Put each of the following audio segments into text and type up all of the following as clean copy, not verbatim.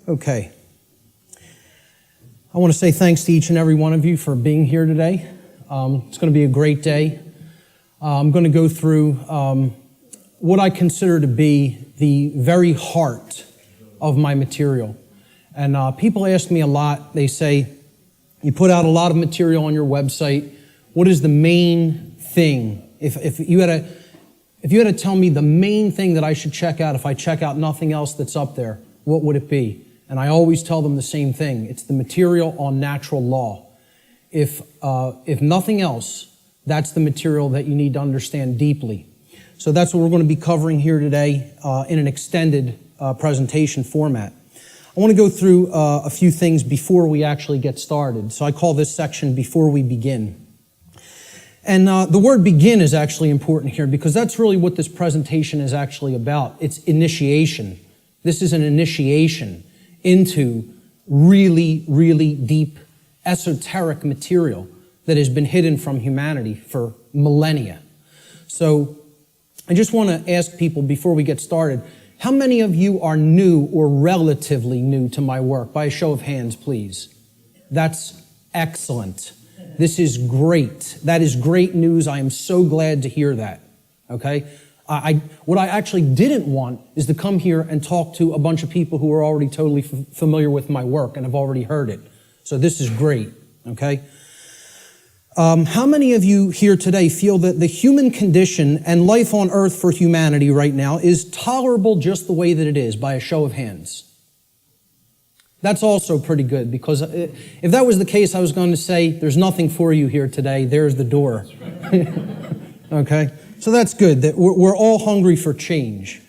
Okay. I want to say thanks to each and every one of you for being here today. It's going to be a great day. I'm going to go through what I consider to be the very heart of my material. And people ask me a lot. They say, you put out a lot of material on your website. What is the main thing? If you had to tell me the main thing that I should check out if I check out nothing else that's up there, what would it be? And I always tell them the same thing. It's the material on natural law. If nothing else, that's the material that you need to understand deeply. So that's what we're going to be covering here today in an extended presentation format. I want to go through a few things before we actually get started. So I call this section Before We Begin. And the word begin is actually important here because that's really what this presentation is actually about. It's initiation. This is an initiation into really, really deep, esoteric material that has been hidden from humanity for millennia. So I just want to ask people before we get started, how many of you are new or relatively new to my work? By a show of hands, please. That's excellent. This is great. That is great news. I am so glad to hear that. Okay? What I actually didn't want is to come here and talk to a bunch of people who are already totally familiar with my work and have already heard it. So this is great. Okay? How many of you here today feel that the human condition and life on earth for humanity right now is tolerable just the way that it is? By a show of hands. That's also pretty good, because if that was the case, I was going to say, there's nothing for you here today. There's the door. Okay? So that's good, that we're all hungry for change.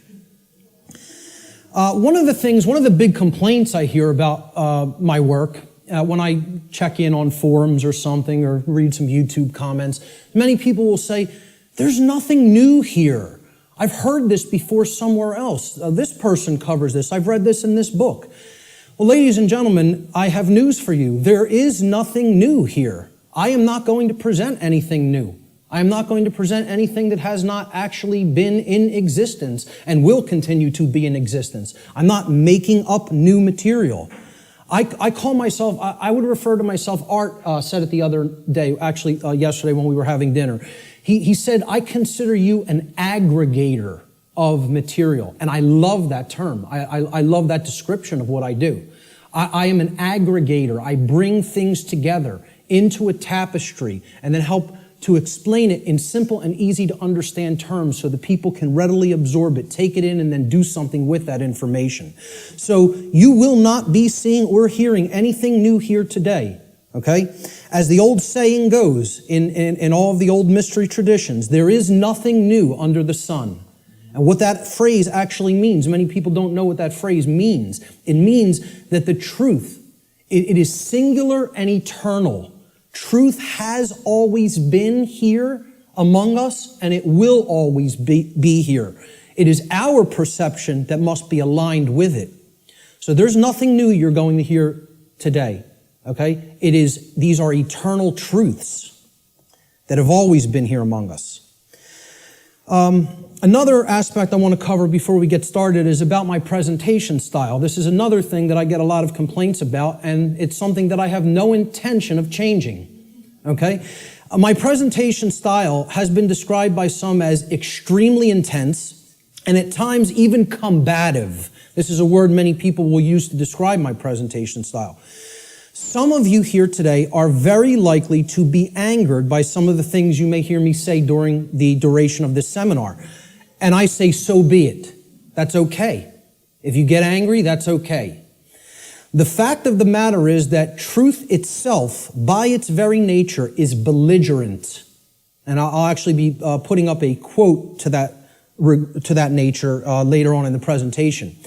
One of the big complaints I hear about my work, when I check in on forums or something, or read some YouTube comments, many people will say, there's nothing new here. I've heard this before somewhere else. This person covers this. I've read this in this book. Well, ladies and gentlemen, I have news for you. There is nothing new here. I am not going to present anything new. I am not going to present anything that has not actually been in existence and will continue to be in existence. I'm not making up new material. I call myself, I would refer to myself, Art said it the other day, actually yesterday when we were having dinner. He said, I consider you an aggregator of material. And I love that term. I love that description of what I do. I am an aggregator. I bring things together into a tapestry and then help to explain it in simple and easy to understand terms so that people can readily absorb it, take it in, and then do something with that information. So you will not be seeing or hearing anything new here today. Okay? As the old saying goes in all of the old mystery traditions, there is nothing new under the sun. And what that phrase actually means, many people don't know what that phrase means. It means that the truth, it is singular and eternal. Truth has always been here among us, and it will always be here. It is our perception that must be aligned with it. So there's nothing new you're going to hear today, okay? These are eternal truths that have always been here among us. Another aspect I want to cover before we get started is about my presentation style. This is another thing that I get a lot of complaints about, and it's something that I have no intention of changing. Okay? My presentation style has been described by some as extremely intense and at times even combative. This is a word many people will use to describe my presentation style. Some of you here today are very likely to be angered by some of the things you may hear me say during the duration of this seminar. And I say, so be it. That's okay. If you get angry, that's okay. The fact of the matter is that truth itself, by its very nature, is belligerent. And I'll actually be putting up a quote to that nature later on in the presentation.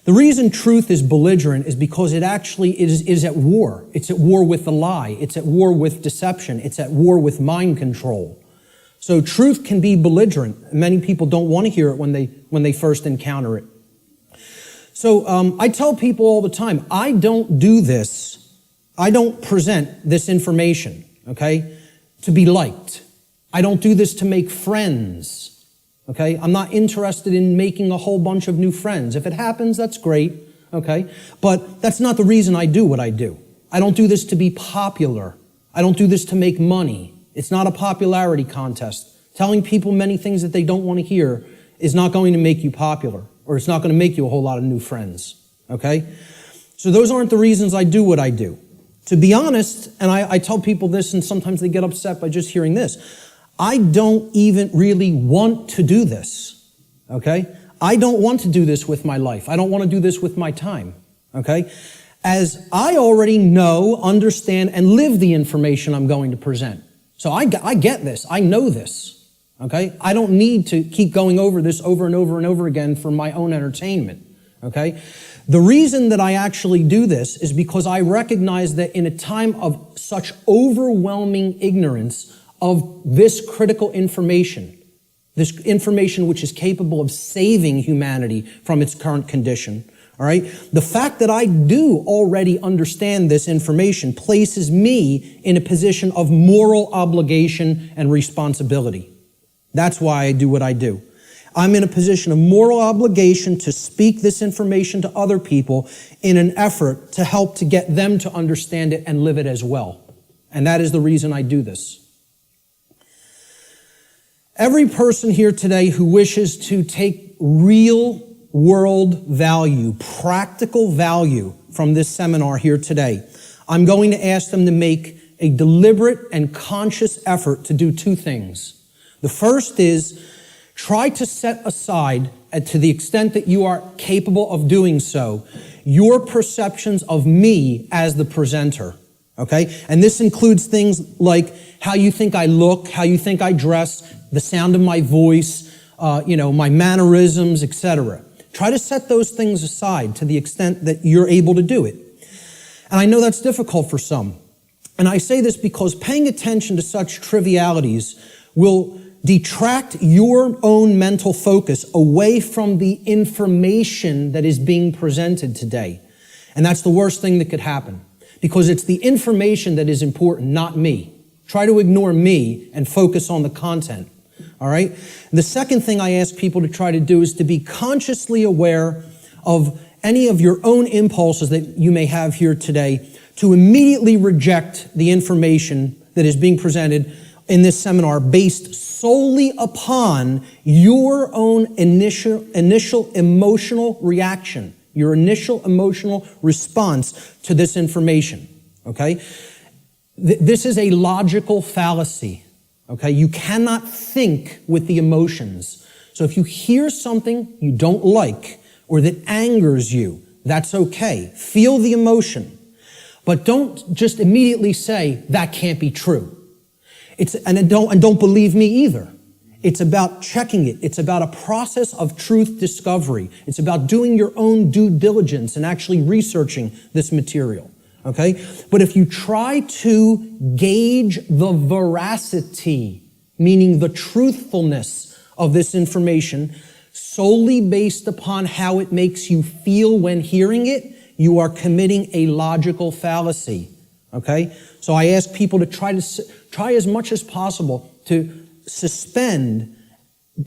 The reason truth is belligerent is because it actually is at war. It's at war with the lie. It's at war with deception. It's at war with mind control. So truth can be belligerent. Many people don't want to hear it when they first encounter it. So I tell people all the time, I don't do this. I don't present this information, okay, to be liked. I don't do this to make friends, okay? I'm not interested in making a whole bunch of new friends. If it happens, that's great, okay? But that's not the reason I do what I do. I don't do this to be popular. I don't do this to make money. It's not a popularity contest. Telling people many things that they don't want to hear is not going to make you popular, or it's not going to make you a whole lot of new friends, okay? So those aren't the reasons I do what I do. To be honest, and I tell people this, and sometimes they get upset by just hearing this, I don't even really want to do this, okay? I don't want to do this with my life. I don't want to do this with my time, okay? As I already know, understand, and live the information I'm going to present. So I get this. I know this, okay? I don't need to keep going over this over and over and over again for my own entertainment, okay? The reason that I actually do this is because I recognize that in a time of such overwhelming ignorance of this critical information, this information which is capable of saving humanity from its current condition, all right? The fact that I do already understand this information places me in a position of moral obligation and responsibility. That's why I do what I do. I'm in a position of moral obligation to speak this information to other people in an effort to help to get them to understand it and live it as well. And that is the reason I do this. Every person here today who wishes to take real world value, practical value from this seminar here today, I'm going to ask them to make a deliberate and conscious effort to do two things. The first is try to set aside, to the extent that you are capable of doing so, your perceptions of me as the presenter, okay? And this includes things like how you think I look, how you think I dress, the sound of my voice, my mannerisms, etc. Try to set those things aside to the extent that you're able to do it. And I know that's difficult for some. And I say this because paying attention to such trivialities will detract your own mental focus away from the information that is being presented today. And that's the worst thing that could happen, because it's the information that is important, not me. Try to ignore me and focus on the content. All right? The second thing I ask people to try to do is to be consciously aware of any of your own impulses that you may have here today, to immediately reject the information that is being presented in this seminar based solely upon your own initial emotional reaction, your initial emotional response to this information, okay? This is a logical fallacy. Okay, you cannot think with the emotions. So if you hear something you don't like or that angers you, that's okay. Feel the emotion. But don't just immediately say, that can't be true. And don't believe me either. It's about checking it. It's about a process of truth discovery. It's about doing your own due diligence and actually researching this material. Okay? But if you try to gauge the veracity, meaning the truthfulness of this information, solely based upon how it makes you feel when hearing it, you are committing a logical fallacy. Okay? So I ask people to try as much as possible to suspend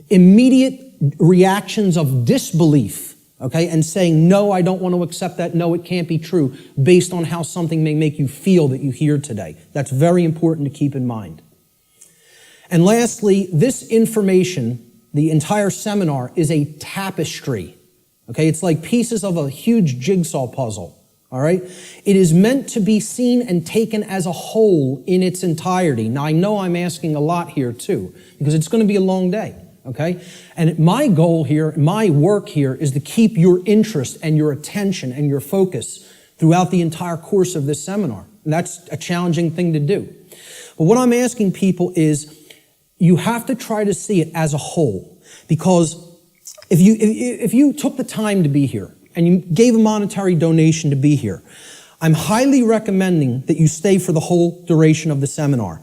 immediate reactions of disbelief. Okay, and saying, no, I don't want to accept that, no, it can't be true, based on how something may make you feel that you hear today. That's very important to keep in mind. And lastly, this information, the entire seminar, is a tapestry. Okay, it's like pieces of a huge jigsaw puzzle. All right? It is meant to be seen and taken as a whole in its entirety. Now, I know I'm asking a lot here too, because it's going to be a long day. Okay? And my goal here, my work here, is to keep your interest and your attention and your focus throughout the entire course of this seminar. And that's a challenging thing to do. But what I'm asking people is, you have to try to see it as a whole. Because if you took the time to be here and you gave a monetary donation to be here, I'm highly recommending that you stay for the whole duration of the seminar.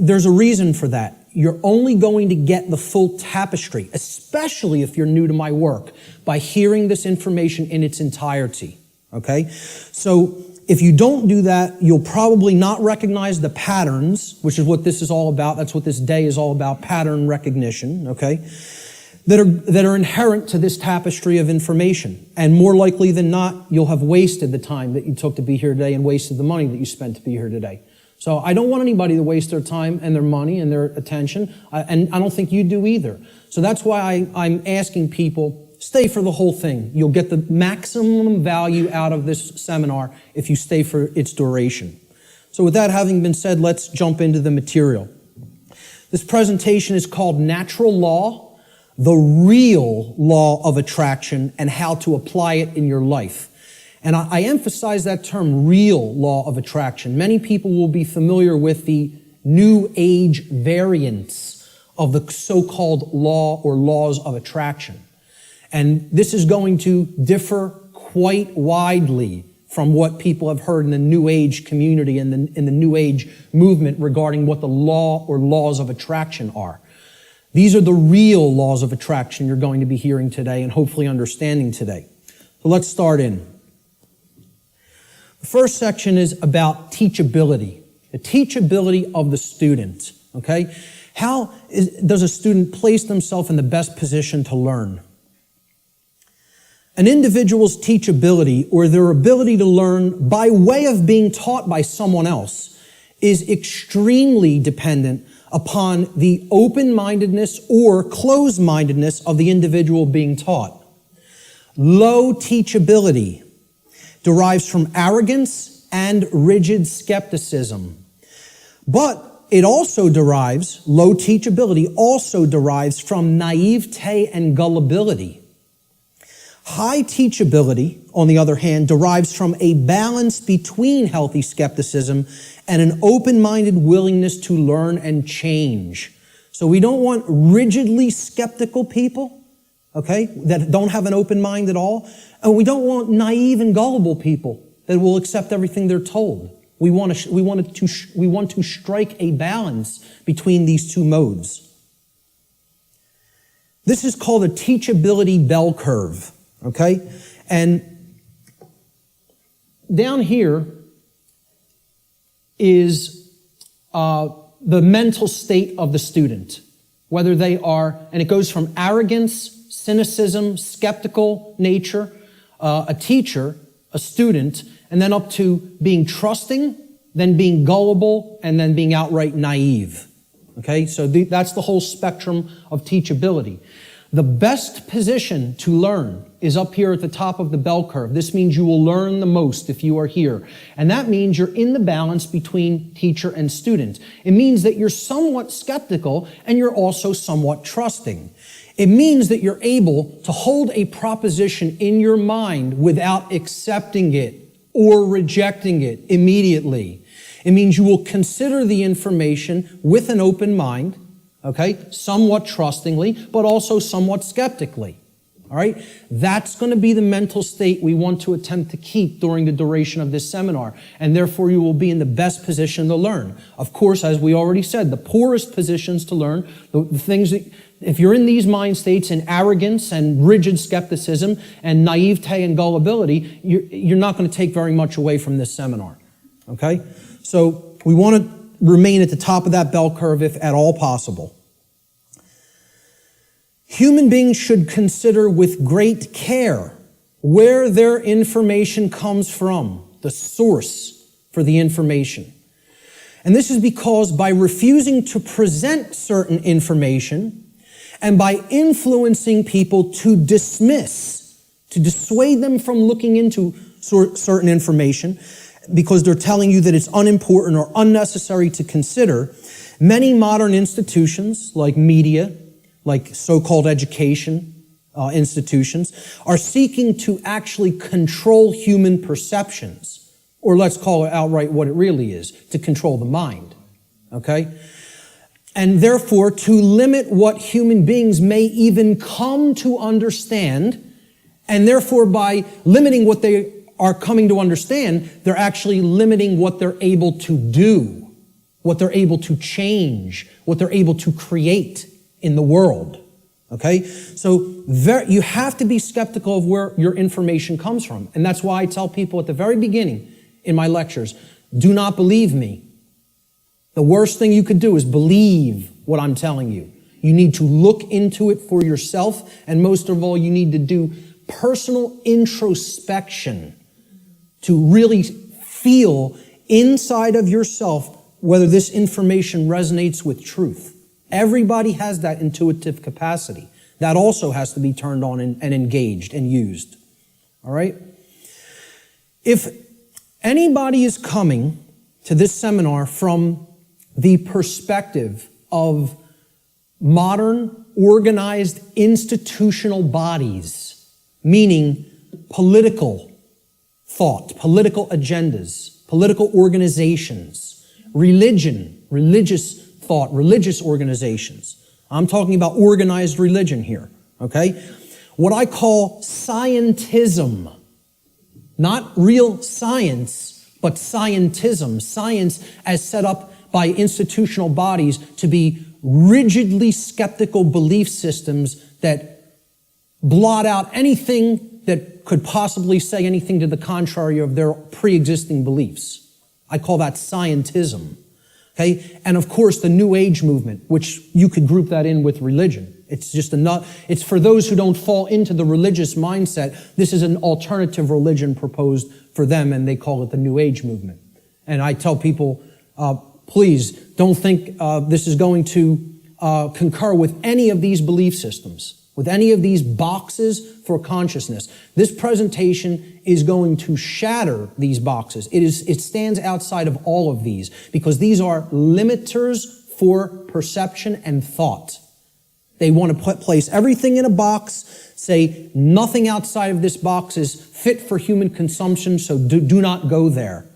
There's a reason for that. You're only going to get the full tapestry, especially if you're new to my work, by hearing this information in its entirety, okay? So if you don't do that, you'll probably not recognize the patterns, which is what this is all about. That's what this day is all about, pattern recognition, okay? that are inherent to this tapestry of information. And more likely than not, you'll have wasted the time that you took to be here today and wasted the money that you spent to be here today. So I don't want anybody to waste their time and their money and their attention, and I don't think you do either. So that's why I'm asking people, stay for the whole thing. You'll get the maximum value out of this seminar if you stay for its duration. So with that having been said, let's jump into the material. This presentation is called Natural Law, the Real Law of Attraction, and How to Apply It in Your Life. And I emphasize that term, real law of attraction. Many people will be familiar with the New Age variants of the so-called law or laws of attraction. And this is going to differ quite widely from what people have heard in the New Age community and in the New Age movement regarding what the law or laws of attraction are. These are the real laws of attraction you're going to be hearing today and hopefully understanding today. So let's start in. The first section is about teachability, the teachability of the student, okay? How does a student place themselves in the best position to learn? An individual's teachability, or their ability to learn by way of being taught by someone else, is extremely dependent upon the open-mindedness or closed-mindedness of the individual being taught. Low teachability derives from arrogance and rigid skepticism. But it also derives, low teachability also derives from naivete and gullibility. High teachability, on the other hand, derives from a balance between healthy skepticism and an open-minded willingness to learn and change. So we don't want rigidly skeptical people, okay, that don't have an open mind at all. And we don't want naive and gullible people that will accept everything they're told. We want to strike a balance between these two modes. This is called a teachability bell curve, okay? And down here is the mental state of the student, whether they are, and it goes from arrogance, cynicism, skeptical nature, a teacher, a student, and then up to being trusting, then being gullible, and then being outright naive. Okay, so that's the whole spectrum of teachability. The best position to learn is up here at the top of the bell curve. This means you will learn the most if you are here. And that means you're in the balance between teacher and student. It means that you're somewhat skeptical and you're also somewhat trusting. It means that you're able to hold a proposition in your mind without accepting it or rejecting it immediately. It means you will consider the information with an open mind, okay, somewhat trustingly, but also somewhat skeptically. All right? That's going to be the mental state we want to attempt to keep during the duration of this seminar, and therefore you will be in the best position to learn. Of course, as we already said, the poorest positions to learn, the things that, if you're in these mind states in arrogance and rigid skepticism and naivete and gullibility, you're not going to take very much away from this seminar. Okay? So we want to remain at the top of that bell curve if at all possible. Human beings should consider with great care where their information comes from, the source for the information. And this is because by refusing to present certain information and by influencing people to dismiss, to dissuade them from looking into certain information because they're telling you that it's unimportant or unnecessary to consider, many modern institutions like media, like so-called education institutions, are seeking to actually control human perceptions, or let's call it outright what it really is, to control the mind, okay? And therefore, to limit what human beings may even come to understand, and therefore by limiting what they are coming to understand, they're actually limiting what they're able to do, what they're able to change, what they're able to create in the world, okay? So you have to be skeptical of where your information comes from. And that's why I tell people at the very beginning in my lectures, do not believe me. The worst thing you could do is believe what I'm telling you. You need to look into it for yourself, and most of all, you need to do personal introspection to really feel inside of yourself whether this information resonates with truth. Everybody has that intuitive capacity. That also has to be turned on and engaged and used. All right? If anybody is coming to this seminar from the perspective of modern, organized, institutional bodies, meaning political thought, political agendas, political organizations, religion, religious thought, religious organizations. I'm talking about organized religion here, okay? What I call scientism. Not real science, but scientism. Science as set up by institutional bodies to be rigidly skeptical belief systems that blot out anything that could possibly say anything to the contrary of their pre-existing beliefs. I call that scientism. Okay? And of course, the New Age movement, which you could group that in with religion. It's just it's for those who don't fall into the religious mindset. This is an alternative religion proposed for them, and they call it the New Age movement. And I tell people, please don't think this is going to concur with any of these belief systems, with any of these boxes for consciousness. This presentation is going to shatter these boxes. It stands outside of all of these because these are limiters for perception and thought. They want to place everything in a box, say nothing outside of this box is fit for human consumption, so do not go there.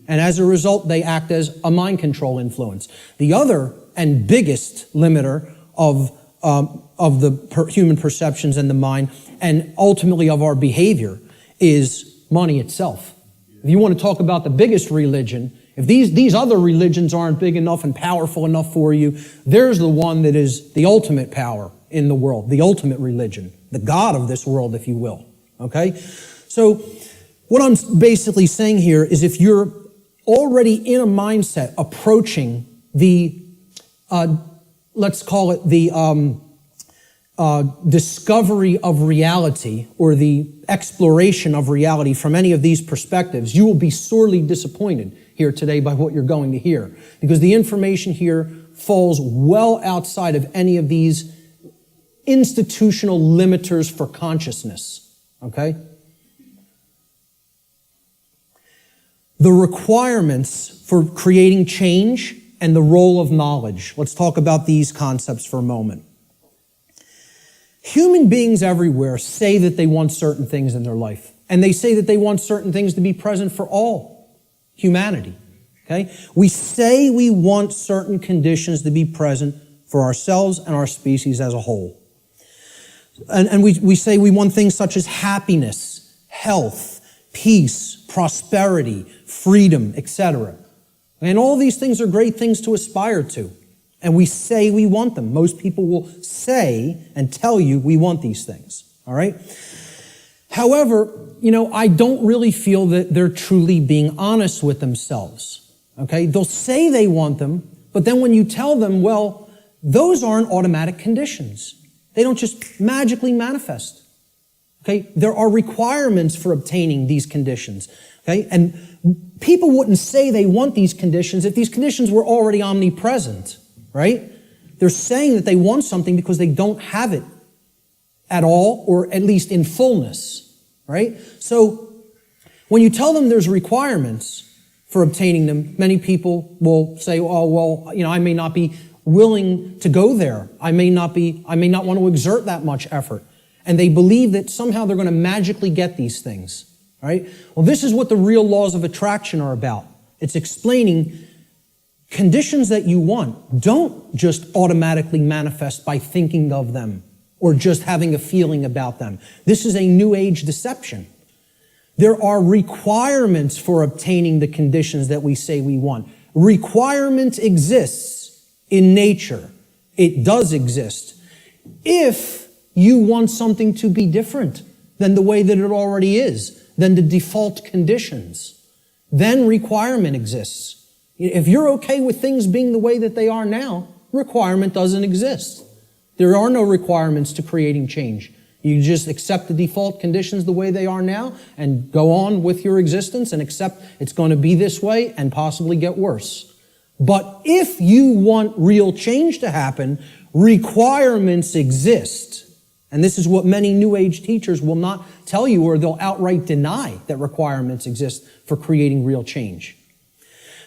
And as a result, they act as a mind control influence. The other and biggest limiter of the human perceptions and the mind, and ultimately of our behavior, is money itself. If you want to talk about the biggest religion, if these other religions aren't big enough and powerful enough for you, there's the one that is the ultimate power in the world, the ultimate religion, the God of this world, if you will. Okay? So what I'm basically saying here is if you're already in a mindset approaching the, let's call it the discovery of reality or the exploration of reality from any of these perspectives, you will be sorely disappointed here today by what you're going to hear, because the information here falls well outside of any of these institutional limiters for consciousness, okay? The requirements for creating change and the role of knowledge. Let's talk about these concepts for a moment. Human beings everywhere say that they want certain things in their life, and they say that they want certain things to be present for all humanity, okay? We say we want certain conditions to be present for ourselves and our species as a whole. And we say we want things such as happiness, health, peace, prosperity, freedom, etc. And all these things are great things to aspire to. And we say we want them. Most people will say and tell you we want these things, all right? However, I don't really feel that they're truly being honest with themselves, okay? They'll say they want them, but then when you tell them, well, those aren't automatic conditions. They don't just magically manifest, okay? There are requirements for obtaining these conditions, okay? And people wouldn't say they want these conditions if these conditions were already omnipresent, right? They're saying that they want something because they don't have it at all, or at least in fullness, right? So when you tell them there's requirements for obtaining them, many people will say, oh, well, I may not be willing to go there. I may not want to exert that much effort. And they believe that somehow they're going to magically get these things, right? Well, this is what the real laws of attraction are about. It's explaining conditions that you want don't just automatically manifest by thinking of them or just having a feeling about them. This is a New Age deception. There are requirements for obtaining the conditions that we say we want. Requirement exists in nature. It does exist. If you want something to be different than the way that it already is, than the default conditions, then requirement exists. If you're okay with things being the way that they are now, requirement doesn't exist. There are no requirements to creating change. You just accept the default conditions the way they are now and go on with your existence and accept it's going to be this way and possibly get worse. But if you want real change to happen, requirements exist. And this is what many New Age teachers will not tell you, or they'll outright deny that requirements exist for creating real change.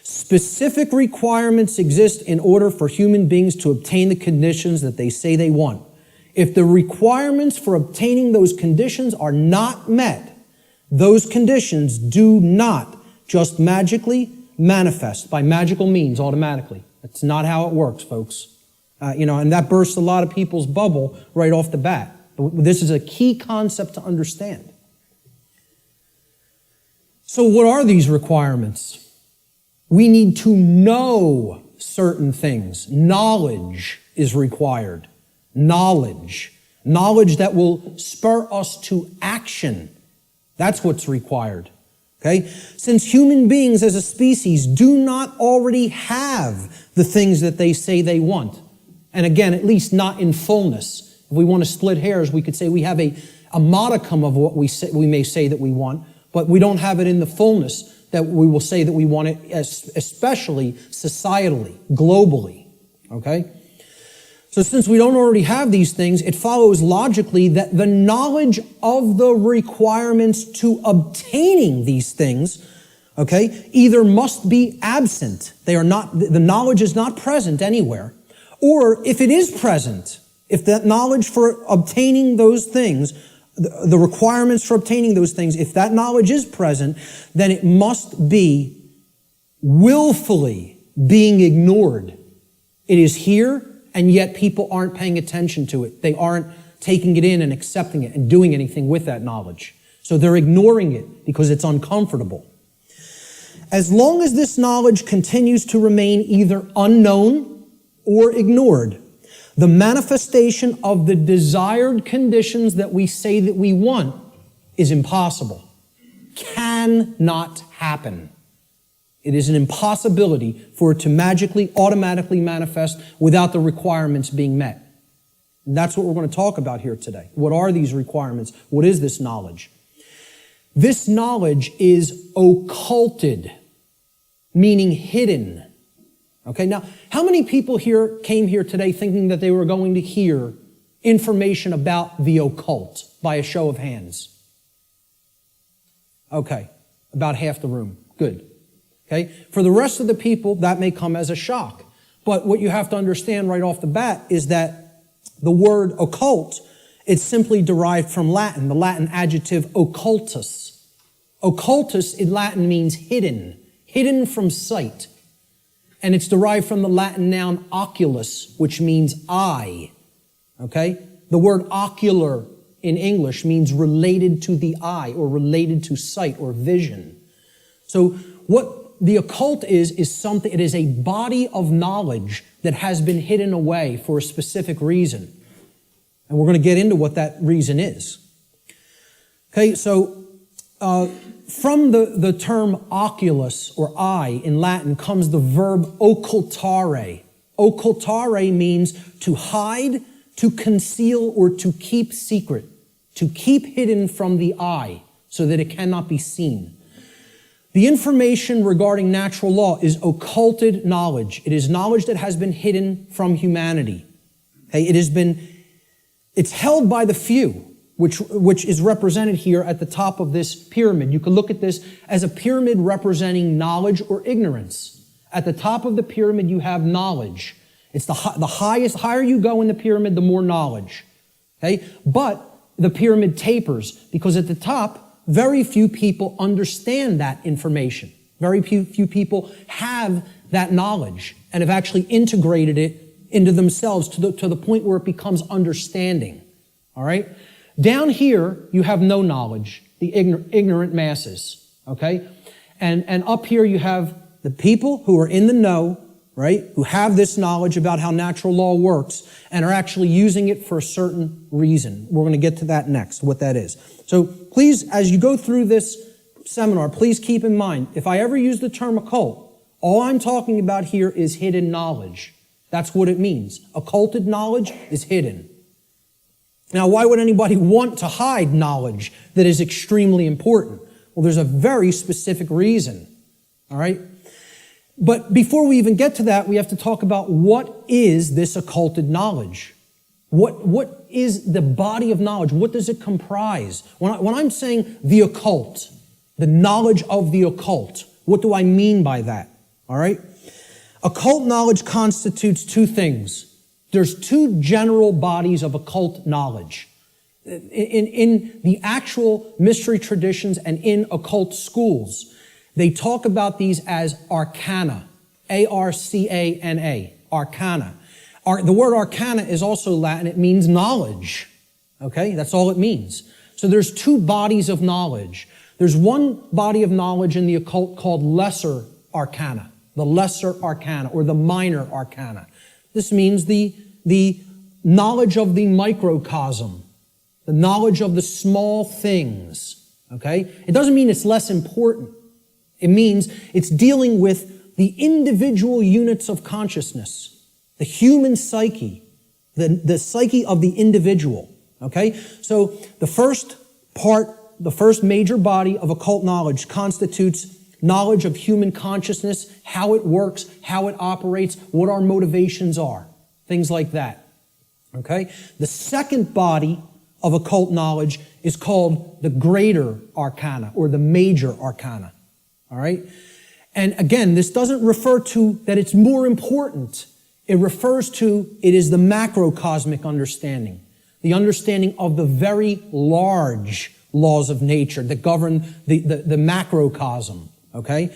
Specific requirements exist in order for human beings to obtain the conditions that they say they want. If the requirements for obtaining those conditions are not met, those conditions do not just magically manifest by magical means automatically. That's not how it works, folks. And that bursts a lot of people's bubble right off the bat. This is a key concept to understand. So what are these requirements? We need to know certain things. Knowledge is required. Knowledge that will spur us to action. That's what's required. Okay? Since human beings as a species do not already have the things that they say they want, and again, at least not in fullness. If we want to split hairs, we could say we have a modicum of what we may say that we want, but we don't have it in the fullness that we will say that we want it, especially societally, globally. Okay? So since we don't already have these things, it follows logically that the knowledge of the requirements to obtaining these things, okay, either must be absent. The knowledge is not present anywhere. Or if it is present, if that knowledge for obtaining those things, the requirements for obtaining those things, if that knowledge is present, then it must be willfully being ignored. It is here, and yet people aren't paying attention to it. They aren't taking it in and accepting it and doing anything with that knowledge. So they're ignoring it because it's uncomfortable. As long as this knowledge continues to remain either unknown or ignored, the manifestation of the desired conditions that we say that we want is impossible. Cannot happen. It is an impossibility for it to magically, automatically manifest without the requirements being met. And that's what we're going to talk about here today. What are these requirements? What is this knowledge? This knowledge is occulted, meaning hidden. Okay, now, how many people here came here today thinking that they were going to hear information about the occult by a show of hands? Okay, about half the room. Good. Okay, for the rest of the people, that may come as a shock. But what you have to understand right off the bat is that the word occult, it's simply derived from Latin, the Latin adjective occultus. Occultus in Latin means hidden, hidden from sight. And it's derived from the Latin noun oculus, which means eye. Okay? The word ocular in English means related to the eye or related to sight or vision. So what the occult is something, it is a body of knowledge that has been hidden away for a specific reason. And we're going to get into what that reason is. Okay, so from the term oculus or eye in Latin comes the verb occultare. Occultare means to hide, to conceal, or to keep secret. To keep hidden from the eye so that it cannot be seen. The information regarding natural law is occulted knowledge. It is knowledge that has been hidden from humanity. Okay, it's held by the few, which is represented here at the top of this pyramid. You can look at this as a pyramid representing knowledge or ignorance. At the top of the pyramid, you have knowledge. It's the higher you go in the pyramid, the more knowledge. Okay, but the pyramid tapers because at the top, very few people understand that information. Very few people have that knowledge and have actually integrated it into themselves to the point where it becomes understanding. All right? Down here, you have no knowledge, the ignorant masses. Okay? And up here, you have the people who are in the know, right? Who have this knowledge about how natural law works and are actually using it for a certain reason. We're going to get to that next, what that is. So please, as you go through this seminar, please keep in mind, if I ever use the term occult, all I'm talking about here is hidden knowledge. That's what it means. Occulted knowledge is hidden. Now, why would anybody want to hide knowledge that is extremely important? Well, there's a very specific reason, all right? But before we even get to that, we have to talk about what is this occulted knowledge? What is the body of knowledge? What does it comprise? When I'm saying the occult, the knowledge of the occult, what do I mean by that? All right? Occult knowledge constitutes two things. There's two general bodies of occult knowledge. In the actual mystery traditions and in occult schools, they talk about these as arcana, A-R-C-A-N-A, arcana. The word arcana is also Latin. It means knowledge. Okay? That's all it means. So there's two bodies of knowledge. There's one body of knowledge in the occult called lesser arcana, the lesser arcana or the minor arcana. This means the knowledge of the microcosm, the knowledge of the small things. Okay? It doesn't mean it's less important. It means it's dealing with the individual units of consciousness. The human psyche, the psyche of the individual, okay? So the first major body of occult knowledge constitutes knowledge of human consciousness, how it works, how it operates, what our motivations are, things like that, okay? The second body of occult knowledge is called the greater arcana or the major arcana, all right? And again, this doesn't refer to that it's more important. It refers to, it is the macrocosmic understanding, the understanding of the very large laws of nature that govern the macrocosm, okay?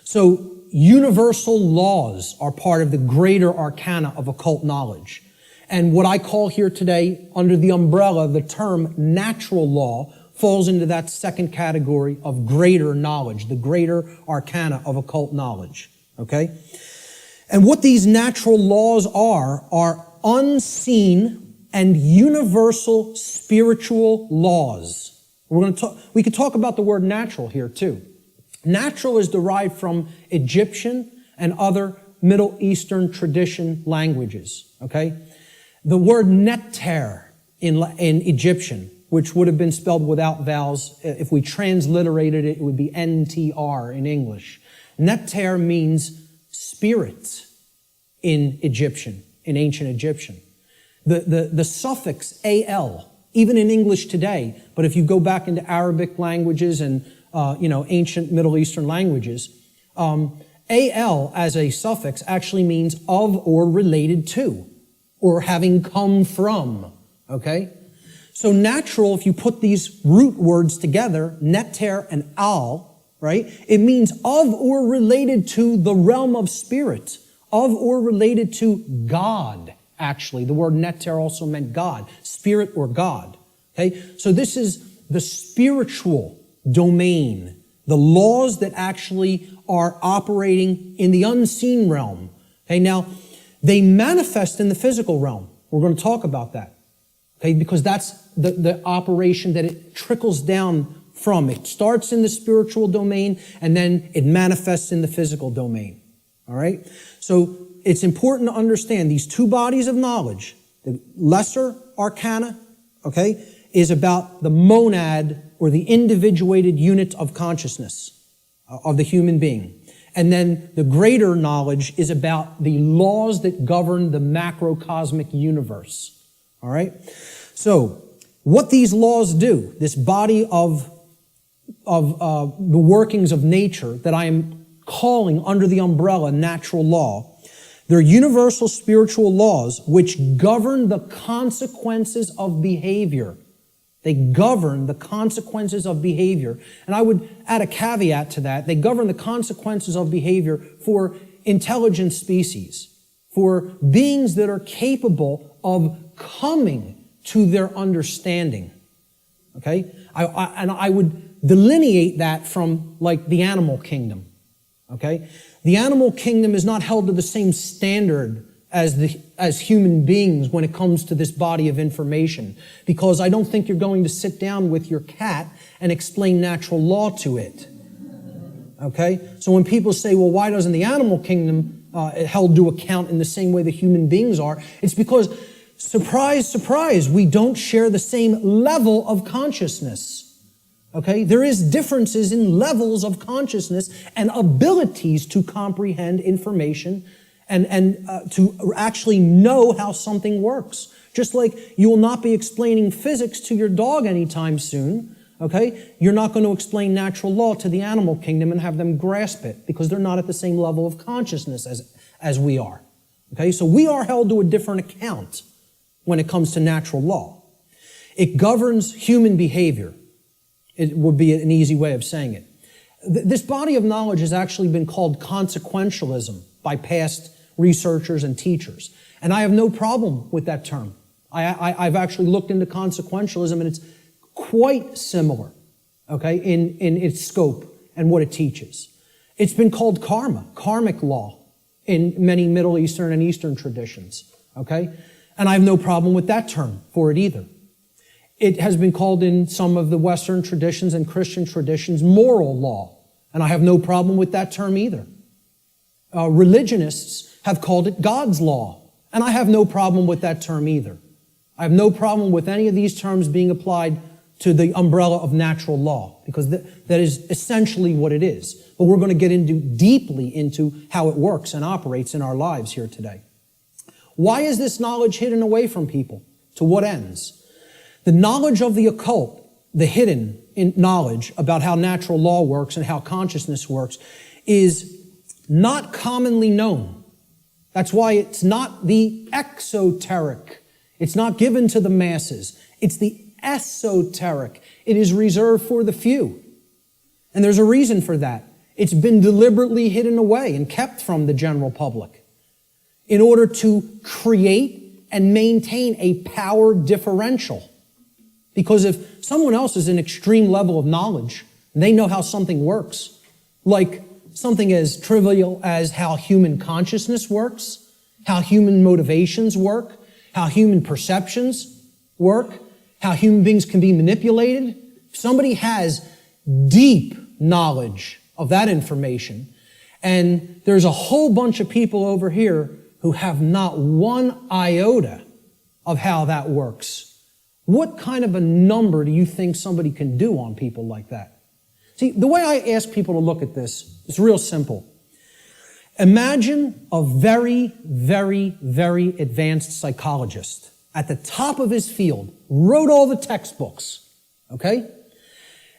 So universal laws are part of the greater arcana of occult knowledge. And what I call here today, under the umbrella, the term natural law, falls into that second category of greater knowledge, the greater arcana of occult knowledge, okay? And what these natural laws are unseen and universal spiritual laws. We could talk about the word natural here too. Natural is derived from Egyptian and other Middle Eastern tradition languages, okay? The word neter in Egyptian, which would have been spelled without vowels, if we transliterated it, it would be NTR in English. Neter means spirit in Egyptian, in ancient Egyptian. The suffix al, even in English today, but if you go back into Arabic languages and ancient Middle Eastern languages, al as a suffix actually means of or related to, or having come from. Okay, so natural. If you put these root words together, neter and al, right? It means of or related to the realm of spirit, of or related to God, actually. The word neter also meant God, spirit or God. Okay? So this is the spiritual domain, the laws that actually are operating in the unseen realm. Okay? Now, they manifest in the physical realm. We're going to talk about that. Okay? Because that's the operation that it trickles down from. It starts in the spiritual domain and then it manifests in the physical domain. All right? So it's important to understand these two bodies of knowledge. The lesser arcana, okay, is about the monad or the individuated unit of consciousness of the human being. And then the greater knowledge is about the laws that govern the macrocosmic universe. All right? So what these laws do, this body of the workings of nature that I am calling under the umbrella natural law, they're universal spiritual laws which govern the consequences of behavior. They govern the consequences of behavior. And I would add a caveat to that. They govern the consequences of behavior for intelligent species, for beings that are capable of coming to their understanding. Okay? I would delineate that from like the animal kingdom. Okay? The animal kingdom is not held to the same standard as human beings when it comes to this body of information, because I don't think you're going to sit down with your cat and explain natural law to it. Okay? So when people say, well, why doesn't the animal kingdom held to account in the same way that human beings are. It's because, surprise, surprise, we don't share the same level of consciousness. Okay? There is differences in levels of consciousness and abilities to comprehend information and to actually know how something works. Just like you will not be explaining physics to your dog anytime soon, okay? You're not going to explain natural law to the animal kingdom and have them grasp it because they're not at the same level of consciousness as we are. Okay? So we are held to a different account when it comes to natural law. It governs human behavior. It would be an easy way of saying it. This body of knowledge has actually been called consequentialism by past researchers and teachers. And I have no problem with that term. I've actually looked into consequentialism, and it's quite similar, okay, in its scope and what it teaches. It's been called karma, karmic law, in many Middle Eastern and Eastern traditions, okay? And I have no problem with that term for it either. It has been called in some of the Western traditions and Christian traditions moral law, and I have no problem with that term either. Religionists have called it God's law, and I have no problem with that term either. I have no problem with any of these terms being applied to the umbrella of natural law, because that is essentially what it is. But we're going to get deeply into how it works and operates in our lives here today. Why is this knowledge hidden away from people? To what ends? The knowledge of the occult, the hidden knowledge about how natural law works and how consciousness works, is not commonly known. That's why it's not the exoteric. It's not given to the masses. It's the esoteric. It is reserved for the few. And there's a reason for that. It's been deliberately hidden away and kept from the general public in order to create and maintain a power differential. Because if someone else is an extreme level of knowledge, and they know how something works, like something as trivial as how human consciousness works, how human motivations work, how human perceptions work, how human beings can be manipulated. If somebody has deep knowledge of that information, and there's a whole bunch of people over here who have not one iota of how that works, what kind of a number do you think somebody can do on people like that? See, the way I ask people to look at this is real simple. Imagine a very, very, very advanced psychologist at the top of his field, wrote all the textbooks, okay?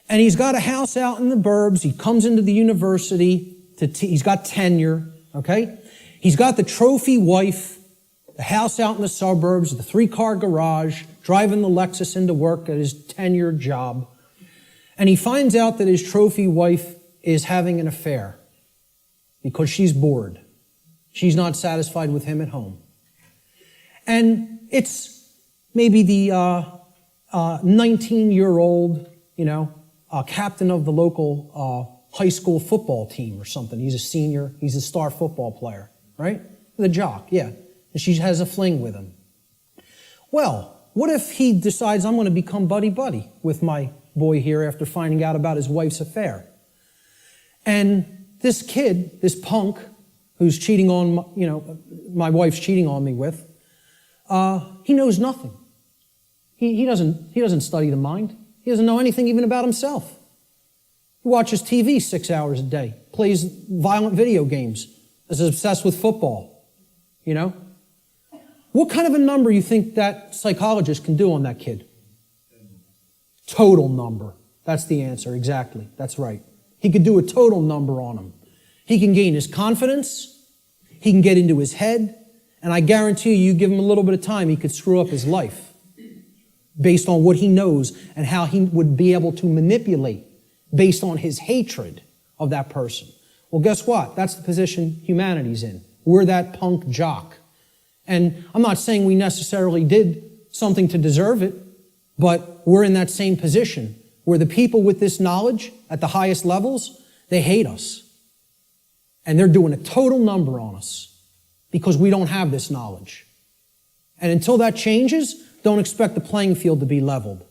And he's got a house out in the burbs. He comes into the university. He's got tenure, okay? He's got the trophy wife, the house out in the suburbs, the 3-car garage, driving the Lexus into work at his tenured job. And he finds out that his trophy wife is having an affair because she's bored. She's not satisfied with him at home. And it's maybe the 19-year-old, captain of the local high school football team or something. He's a senior. He's a star football player, right? The jock, yeah. And she has a fling with him. Well, what if he decides, I'm going to become buddy-buddy with my boy here after finding out about his wife's affair? And this kid, this punk, who's cheating on, my wife's cheating on me with, he knows nothing. He doesn't study the mind. He doesn't know anything even about himself. He watches TV 6 hours a day, plays violent video games, is obsessed with football, What kind of a number you think that psychologist can do on that kid? Total number. That's the answer, exactly. That's right. He could do a total number on him. He can gain his confidence, he can get into his head, and I guarantee you give him a little bit of time, he could screw up his life based on what he knows and how he would be able to manipulate based on his hatred of that person. Well, guess what? That's the position humanity's in. We're that punk jock. And I'm not saying we necessarily did something to deserve it, but we're in that same position where the people with this knowledge at the highest levels, they hate us. And they're doing a total number on us because we don't have this knowledge. And until that changes, don't expect the playing field to be leveled.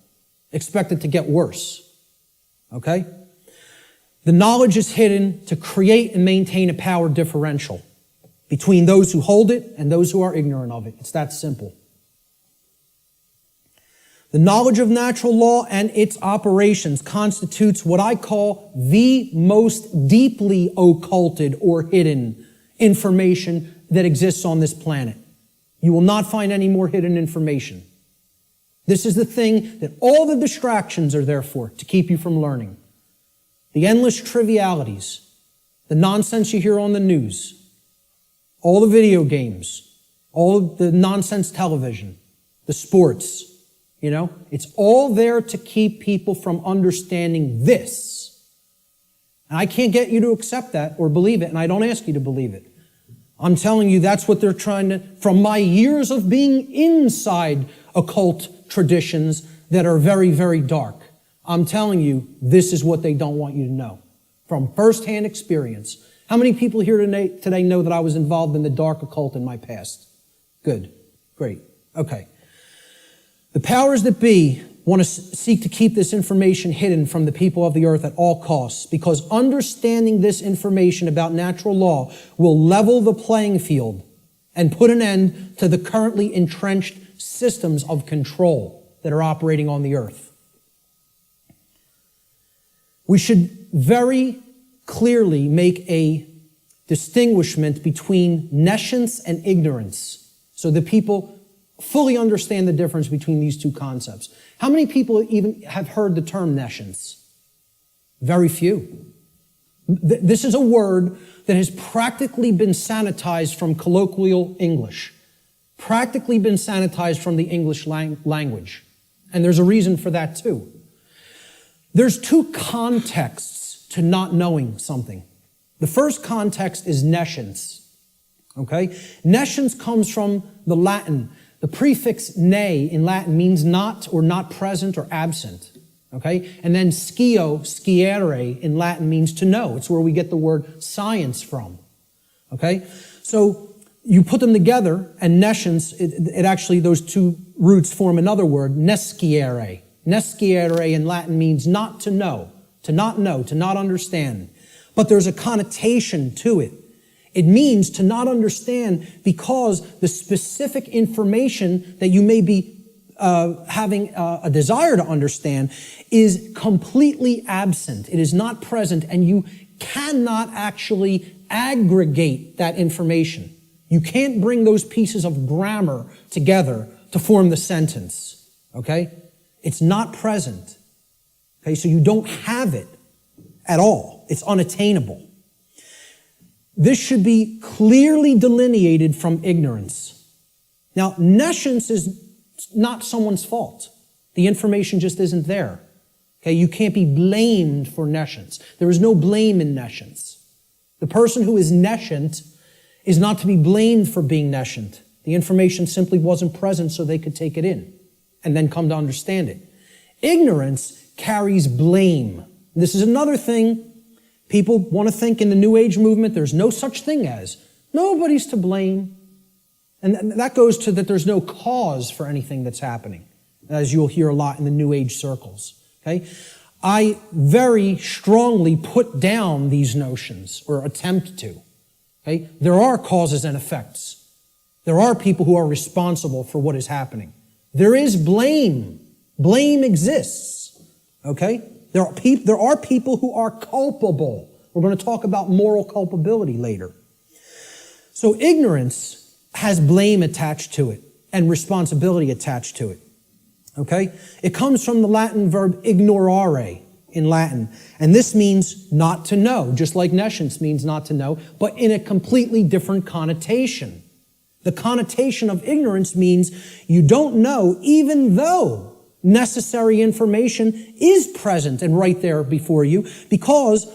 Expect it to get worse. Okay? The knowledge is hidden to create and maintain a power differential. between those who hold it and those who are ignorant of it. It's that simple. The knowledge of natural law and its operations constitutes what I call the most deeply occulted or hidden information that exists on this planet. You will not find any more hidden information. This is the thing that all the distractions are there for, to keep you from learning. The endless trivialities, the nonsense you hear on the news, all the video games, all of the nonsense television, the sports, it's all there to keep people from understanding this. And I can't get you to accept that or believe it, and I don't ask you to believe it. I'm telling you that's what they're trying to, from my years of being inside occult traditions that are very, very dark. I'm telling you, this is what they don't want you to know. From firsthand experience. How many people here today know that I was involved in the dark occult in my past? Good. Great. Okay. The powers that be want to seek to keep this information hidden from the people of the earth at all costs, because understanding this information about natural law will level the playing field and put an end to the currently entrenched systems of control that are operating on the earth. We should very clearly make a distinguishment between nescience and ignorance so that people fully understand the difference between these two concepts. How many people even have heard the term nescience? Very few. This is a word that has practically been sanitized from colloquial English, practically been sanitized from the English language. And there's a reason for that too. There's two contexts to not knowing something. The first context is nescience. Okay? Nescience comes from the Latin. The prefix ne in Latin means not or not present or absent. Okay? And then sciere in Latin means to know. It's where we get the word science from. Okay? So you put them together, and nescience, it actually, those two roots form another word, nesciere. Nesciere in Latin means not to know, to not understand. But there's a connotation to it. It means to not understand because the specific information that you may be having a desire to understand is completely absent. It is not present, and you cannot actually aggregate that information. You can't bring those pieces of grammar together to form the sentence. Okay? It's not present. Okay, so you don't have it at all. It's unattainable. This should be clearly delineated from ignorance. Now, nescience is not someone's fault. The information just isn't there. Okay, you can't be blamed for nescience. There is no blame in nescience. The person who is nescient is not to be blamed for being nescient. The information simply wasn't present so they could take it in and then come to understand it. Ignorance carries blame. This is another thing. People want to think in the New Age movement there's no such thing as. Nobody's to blame. And that goes to that there's no cause for anything that's happening, as you'll hear a lot in the New Age circles. Okay? I very strongly put down these notions, or attempt to. Okay? There are causes and effects. There are people who are responsible for what is happening. There is blame. Blame exists. Okay? There are people who are culpable. We're going to talk about moral culpability later. So ignorance has blame attached to it and responsibility attached to it. Okay? It comes from the Latin verb ignorare in Latin. And this means not to know, just like nescience means not to know, but in a completely different connotation. The connotation of ignorance means you don't know even though necessary information is present and right there before you, because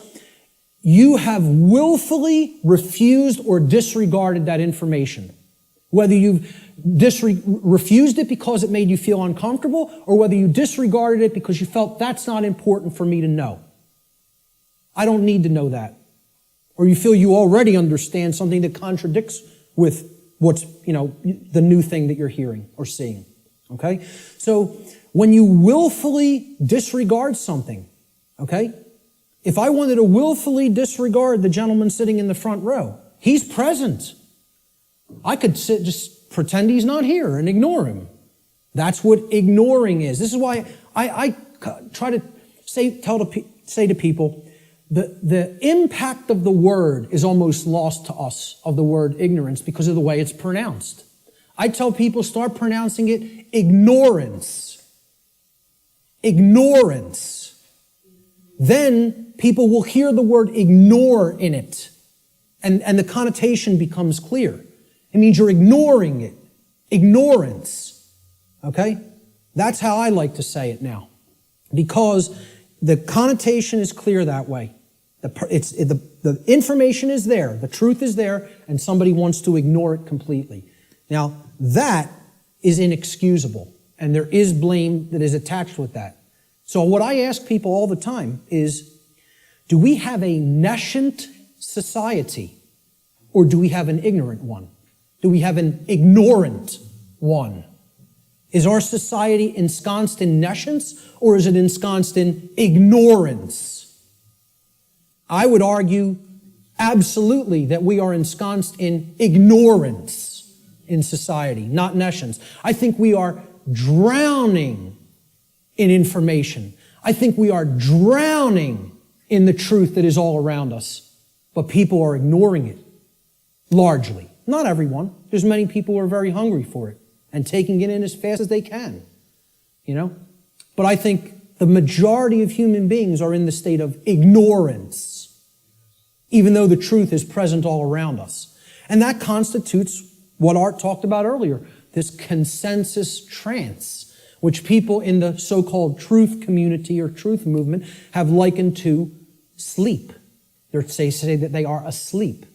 you have willfully refused or disregarded that information. Whether you've refused it because it made you feel uncomfortable, or whether you disregarded it because you felt that's not important for me to know. I don't need to know that. Or you feel you already understand something that contradicts with what's, the new thing that you're hearing or seeing. Okay? So when you willfully disregard something, okay? If I wanted to willfully disregard the gentleman sitting in the front row, he's present. I could just pretend he's not here and ignore him. That's what ignoring is. This is why I try to say to people, the impact of the word is almost lost to us, of the word ignorance, because of the way it's pronounced. I tell people, start pronouncing it ignorance. Ignorance. Then people will hear the word ignore in it, and the connotation becomes clear. It means you're ignoring it. Ignorance. Okay? That's how I like to say it now. Because the connotation is clear that way. The information is there, the truth is there, and somebody wants to ignore it completely. Now, that is inexcusable, and there is blame that is attached with that. So what I ask people all the time is, do we have a nescient society, or do we have an ignorant one? Do we have an ignorant one? Is our society ensconced in nescience, or is it ensconced in ignorance? I would argue absolutely that we are ensconced in ignorance in society, not nescience. I think we are drowning in information. I think we are drowning in the truth that is all around us, but people are ignoring it, largely. Not everyone. There's many people who are very hungry for it and taking it in as fast as they can, But I think the majority of human beings are in the state of ignorance, even though the truth is present all around us. And that constitutes what Art talked about earlier, this consensus trance, which people in the so-called truth community or truth movement have likened to sleep. They say that they are asleep.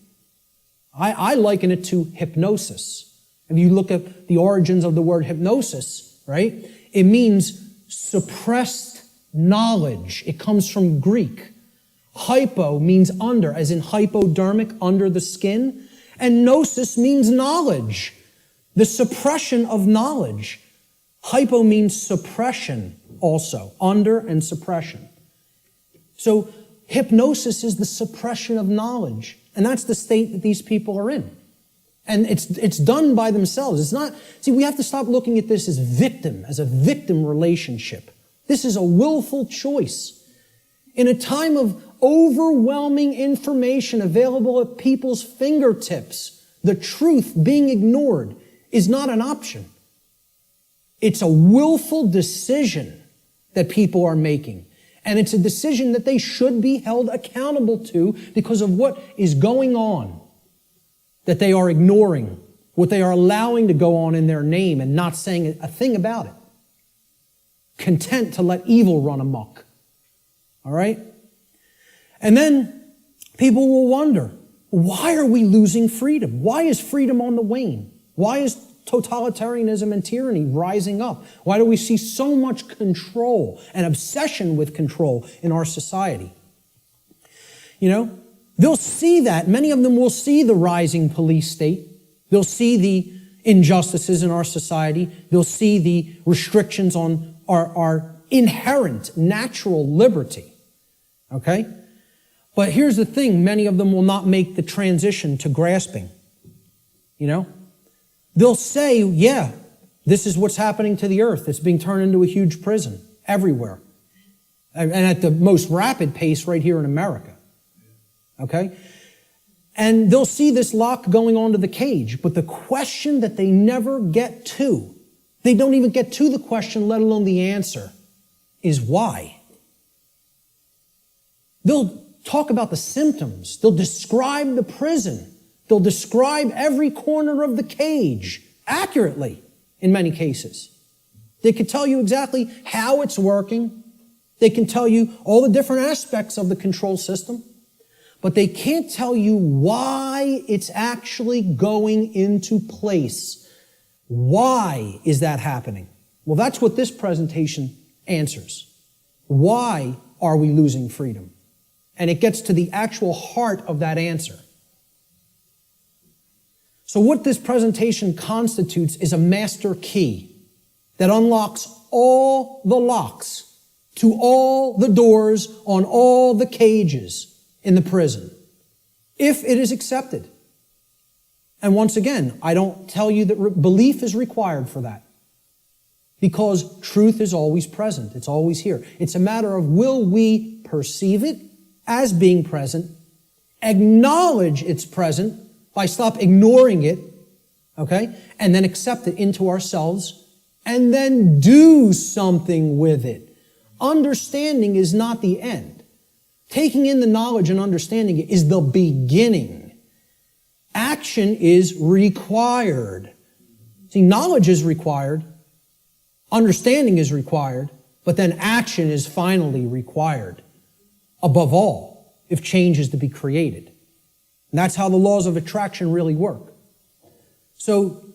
I liken it to hypnosis. If you look at the origins of the word hypnosis, right? It means suppressed knowledge. It comes from Greek. Hypo means under, as in hypodermic, under the skin. And gnosis means knowledge. The suppression of knowledge. Hypo means suppression also, under and suppression. So hypnosis is the suppression of knowledge. And that's the state that these people are in. And it's done by themselves. It's not, we have to stop looking at this as a victim relationship. This is a willful choice. In a time of overwhelming information available at people's fingertips, the truth being ignored is not an option. It's a willful decision that people are making. And it's a decision that they should be held accountable to because of what is going on, that they are ignoring, what they are allowing to go on in their name and not saying a thing about it. Content to let evil run amok. All right? And then people will wonder, why are we losing freedom? Why is freedom on the wane? Why is totalitarianism and tyranny rising up? Why do we see so much control and obsession with control in our society? They'll see that. Many of them will see the rising police state. They'll see the injustices in our society. They'll see the restrictions on our inherent natural liberty. Okay? But here's the thing. Many of them will not make the transition to grasping. They'll say, yeah, this is what's happening to the earth. It's being turned into a huge prison everywhere. And at the most rapid pace right here in America. Okay? And they'll see this lock going onto the cage. But the question that they never get to, they don't even get to the question, let alone the answer, is why. They'll talk about the symptoms. They'll describe the prison. They'll describe every corner of the cage accurately in many cases. They can tell you exactly how it's working. They can tell you all the different aspects of the control system. But they can't tell you why it's actually going into place. Why is that happening? Well, that's what this presentation answers. Why are we losing freedom? And it gets to the actual heart of that answer. So what this presentation constitutes is a master key that unlocks all the locks to all the doors on all the cages in the prison, if it is accepted. And once again, I don't tell you that belief is required for that, because truth is always present. It's always here. It's a matter of, will we perceive it as being present, acknowledge it's present by stop ignoring it, okay, and then accept it into ourselves, and then do something with it. Understanding is not the end. Taking in the knowledge and understanding it is the beginning. Action is required. See, knowledge is required, understanding is required, but then action is finally required. Above all, if change is to be created. And that's how the laws of attraction really work. So,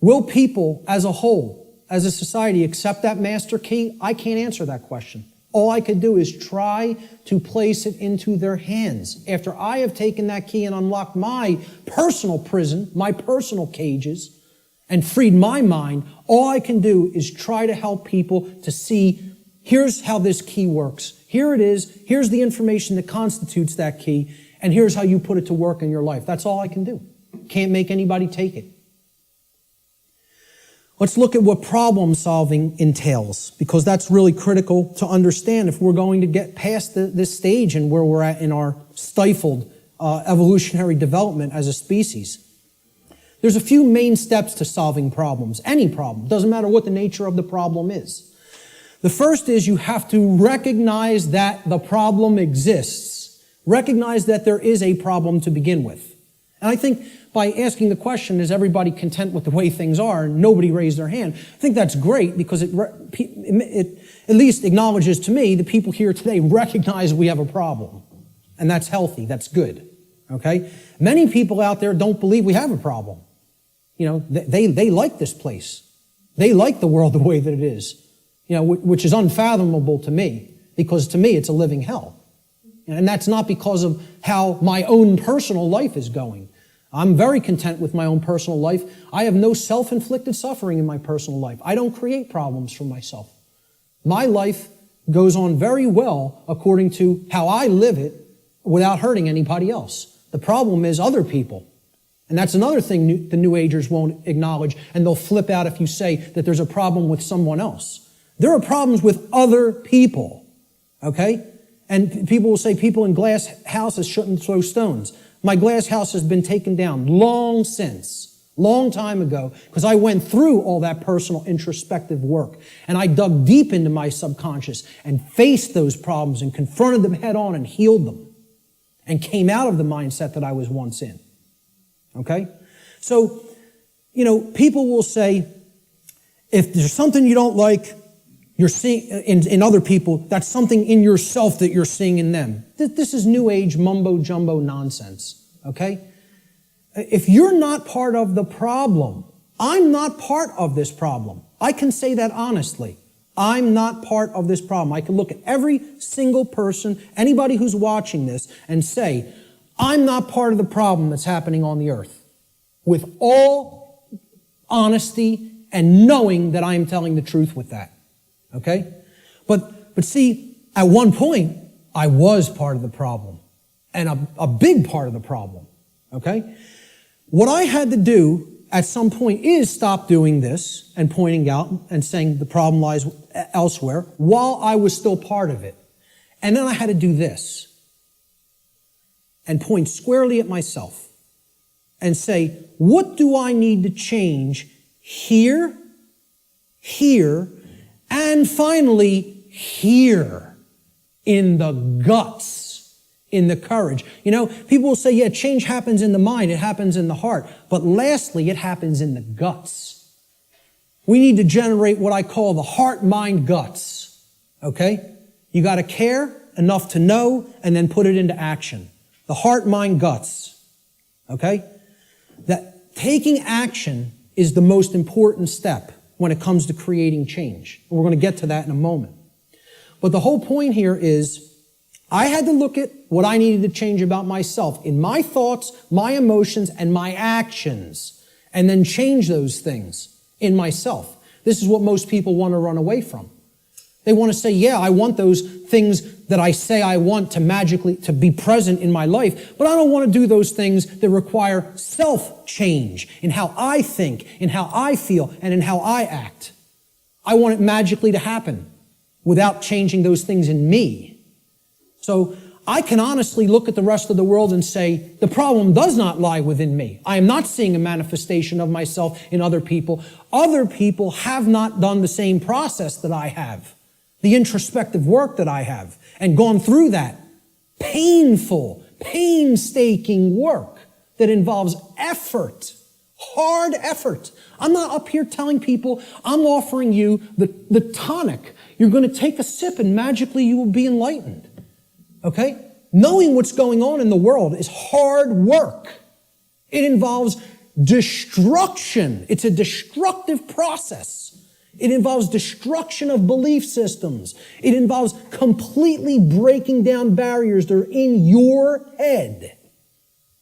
will people as a whole, as a society, accept that master key? I can't answer that question. All I could do is try to place it into their hands. After I have taken that key and unlocked my personal prison, my personal cages, and freed my mind, all I can do is try to help people to see, here's how this key works. Here it is. Here's the information that constitutes that key. And here's how you put it to work in your life. That's all I can do. Can't make anybody take it. Let's look at what problem solving entails, because that's really critical to understand if we're going to get past this stage and where we're at in our stifled evolutionary development as a species. There's a few main steps to solving problems, any problem. Doesn't matter what the nature of the problem is. The first is you have to recognize that the problem exists. Recognize that there is a problem to begin with. And I think by asking the question, is everybody content with the way things are? And nobody raised their hand. I think that's great, because it at least acknowledges to me the people here today recognize we have a problem. And that's healthy. That's good. Okay? Many people out there don't believe we have a problem. You know, they like this place. They like the world the way that it is. You know, which is unfathomable to me, because to me it's a living hell. And that's not because of how my own personal life is going. I'm very content with my own personal life. I have no self-inflicted suffering in my personal life. I don't create problems for myself. My life goes on very well according to how I live it without hurting anybody else. The problem is other people. And that's another thing the New Agers won't acknowledge, and they'll flip out if you say that there's a problem with someone else. There are problems with other people, okay? And people will say people in glass houses shouldn't throw stones. My glass house has been taken down long since, long time ago, because I went through all that personal introspective work. And I dug deep into my subconscious and faced those problems and confronted them head on and healed them and came out of the mindset that I was once in. Okay? So, you know, people will say, if there's something you don't like, you're seeing in other people, that's something in yourself that you're seeing in them. This is New Age mumbo-jumbo nonsense, okay? If you're not part of the problem, I'm not part of this problem. I can say that honestly. I'm not part of this problem. I can look at every single person, anybody who's watching this, and say, I'm not part of the problem that's happening on the earth. With all honesty and knowing that I am telling the truth with that. Okay? But see, at one point, I was part of the problem. And a big part of the problem. Okay? What I had to do at some point is stop doing this and pointing out and saying the problem lies elsewhere while I was still part of it. And then I had to do this and point squarely at myself and say, what do I need to change here, and finally here, in the guts, in the courage? You know, people will say, yeah, change happens in the mind, it happens in the heart. But lastly, it happens in the guts. We need to generate what I call the heart, mind, guts. Okay? You got to care enough to know and then put it into action. The heart, mind, guts. Okay? That taking action is the most important step when it comes to creating change. And we're going to get to that in a moment. But the whole point here is I had to look at what I needed to change about myself in my thoughts, my emotions, and my actions, and then change those things in myself. This is what most people want to run away from. They want to say, yeah, I want those things that I say I want to magically to be present in my life, but I don't want to do those things that require self-change in how I think, in how I feel, and in how I act. I want it magically to happen without changing those things in me. So I can honestly look at the rest of the world and say, the problem does not lie within me. I am not seeing a manifestation of myself in other people. Other people have not done the same process that I have, the introspective work that I have, and gone through that painful, painstaking work that involves effort, hard effort. I'm not up here telling people, I'm offering you the tonic. You're going to take a sip and magically you will be enlightened. Okay? Knowing what's going on in the world is hard work. It involves destruction. It's a destructive process. It involves destruction of belief systems. It involves completely breaking down barriers that are in your head.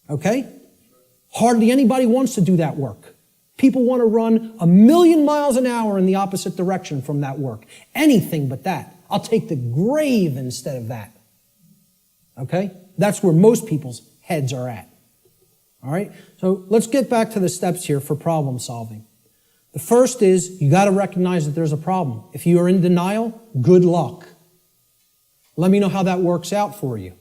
Okay? Hardly anybody wants to do that work. People want to run 1,000,000 miles an hour in the opposite direction from that work. Anything but that. I'll take the grave instead of that. Okay? That's where most people's heads are at. All right? So let's get back to the steps here for problem solving. The first is you got to recognize that there's a problem. If you are in denial, good luck. Let me know how that works out for you.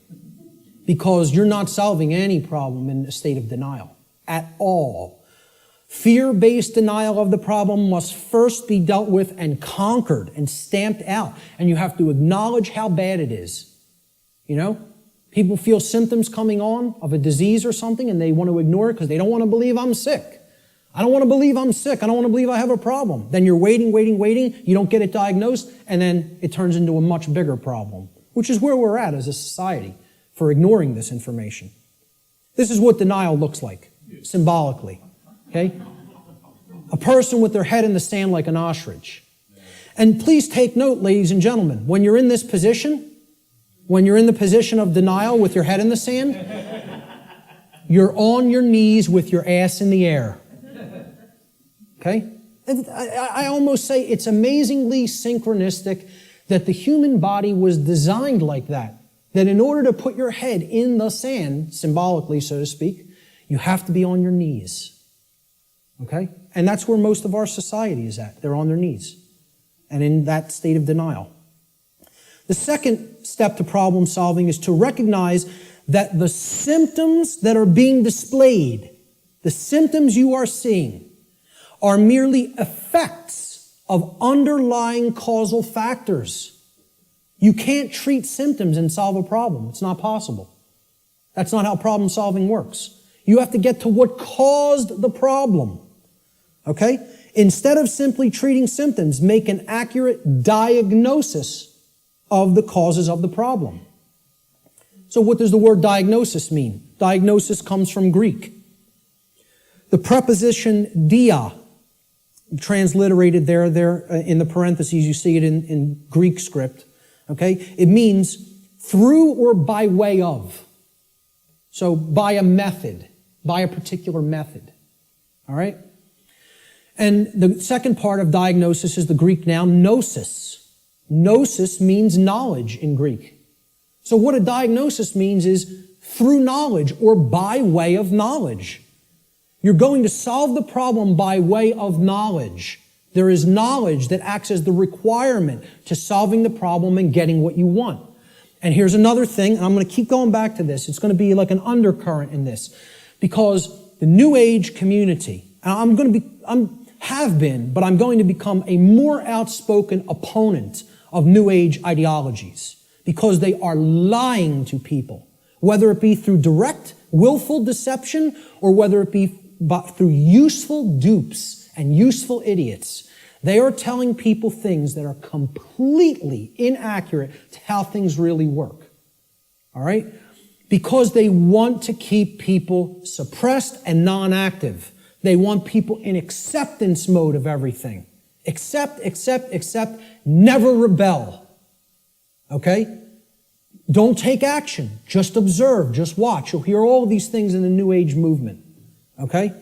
Because you're not solving any problem in a state of denial at all. Fear-based denial of the problem must first be dealt with and conquered and stamped out. And you have to acknowledge how bad it is. You know? People feel symptoms coming on of a disease or something and they want to ignore it because they don't want to believe I'm sick. I don't want to believe I'm sick. I don't want to believe I have a problem. Then you're waiting. You don't get it diagnosed, and then it turns into a much bigger problem, which is where we're at as a society for ignoring this information. This is what denial looks like, symbolically. Okay? A person with their head in the sand like an ostrich. And please take note, ladies and gentlemen, when you're in this position, when you're in the position of denial with your head in the sand, you're on your knees with your ass in the air. Okay? And I almost say it's amazingly synchronistic that the human body was designed like that. That in order to put your head in the sand, symbolically, so to speak, you have to be on your knees. Okay? And that's where most of our society is at. They're on their knees. And in that state of denial. The second step to problem solving is to recognize that the symptoms that are being displayed, the symptoms you are seeing, are merely effects of underlying causal factors. You can't treat symptoms and solve a problem. It's not possible. That's not how problem solving works. You have to get to what caused the problem. Okay? Instead of simply treating symptoms, make an accurate diagnosis of the causes of the problem. So what does the word diagnosis mean? Diagnosis comes from Greek. The preposition dia, transliterated there in the parentheses, you see it in Greek script. Okay? It means through or by way of. So by a method, by a particular method. All right? And the second part of diagnosis is the Greek noun gnosis. Gnosis means knowledge in Greek. So what a diagnosis means is through knowledge or by way of knowledge. You're going to solve the problem by way of knowledge. There is knowledge that acts as the requirement to solving the problem and getting what you want. And here's another thing, and I'm going to keep going back to this. It's going to be like an undercurrent in this. Because the New Age community, and I'm going to become a more outspoken opponent of New Age ideologies. Because they are lying to people. Whether it be through direct, willful deception, or whether it be through useful dupes and useful idiots. They are telling people things that are completely inaccurate to how things really work. All right? Because they want to keep people suppressed and non-active. They want people in acceptance mode of everything. Accept, never rebel. Okay? Don't take action. Just observe. Just watch. You'll hear all of these things in the New Age movement. Okay?